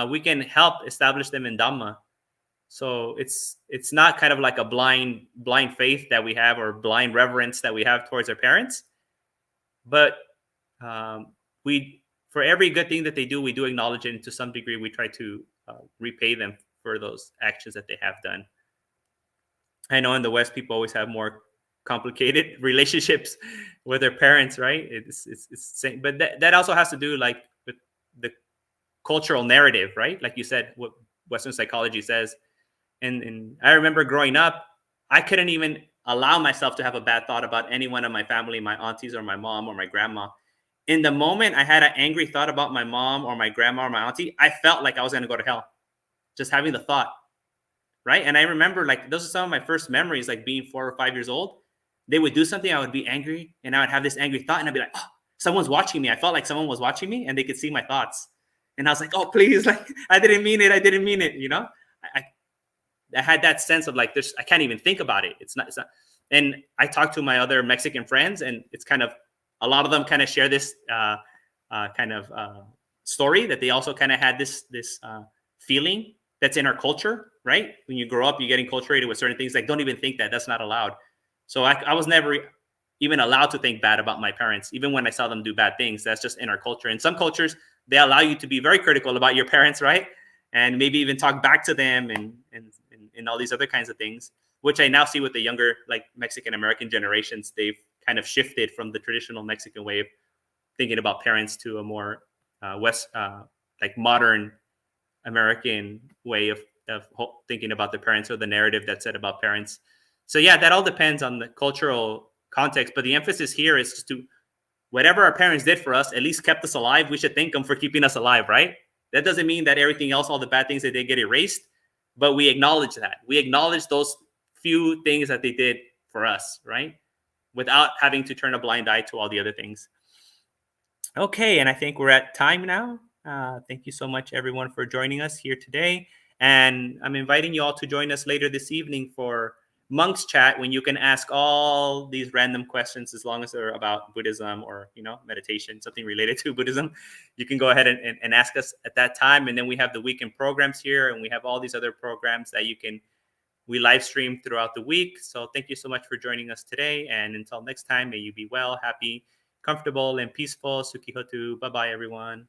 we can help establish them in Dhamma. So it's not kind of like a blind faith that we have or blind reverence that we have towards our parents. But for every good thing that they do, we do acknowledge it, and to some degree, we try to repay them for those actions that they have done. I know in the West, people always have more complicated relationships with their parents, right? It's same, but that also has to do like with the cultural narrative, right? Like you said, what Western psychology says. And I remember growing up, I couldn't even allow myself to have a bad thought about anyone in my family, my aunties or my mom or my grandma. In the moment I had an angry thought about my mom or my grandma or my auntie, I felt like I was going to go to hell, just having the thought, right? And I remember like those are some of my first memories, like being 4 or 5 years old. They would do something, I would be angry, and I would have this angry thought, and I'd be like, oh, someone's watching me. I felt like someone was watching me, and they could see my thoughts. And I was like, oh, please, like I didn't mean it, you know? I had that sense of like, I can't even think about it. It's not. And I talked to my other Mexican friends, and it's kind of, a lot of them kind of share this kind of story that they also kind of had this feeling that's in our culture, right? When you grow up, you're getting acculturated with certain things. Like, don't even think that. That's not allowed. So I was never even allowed to think bad about my parents, even when I saw them do bad things. That's just in our culture. In some cultures, they allow you to be very critical about your parents, right? And maybe even talk back to them and all these other kinds of things, which I now see with the younger, like, Mexican American generations. They've kind of shifted from the traditional Mexican way of thinking about parents to a more like modern American way of thinking about the parents, or the narrative that's said about parents. So yeah, that all depends on the cultural context. But the emphasis here is just to, whatever our parents did for us, at least kept us alive. We should thank them for keeping us alive, right? That doesn't mean that everything else, all the bad things that they get erased, but we acknowledge that. We acknowledge those few things that they did for us, right? Without having to turn a blind eye to all the other things. Okay, and I think we're at time now. Thank you so much, everyone, for joining us here today. And I'm inviting you all to join us later this evening for Monk's Chat, when you can ask all these random questions, as long as they're about Buddhism or, meditation, something related to Buddhism. You can go ahead and ask us at that time. And then we have the weekend programs here, and we have all these other programs that we live stream throughout the week. So thank you so much for joining us today. And until next time, may you be well, happy, comfortable, and peaceful. Suki Hotu. Bye-bye, everyone.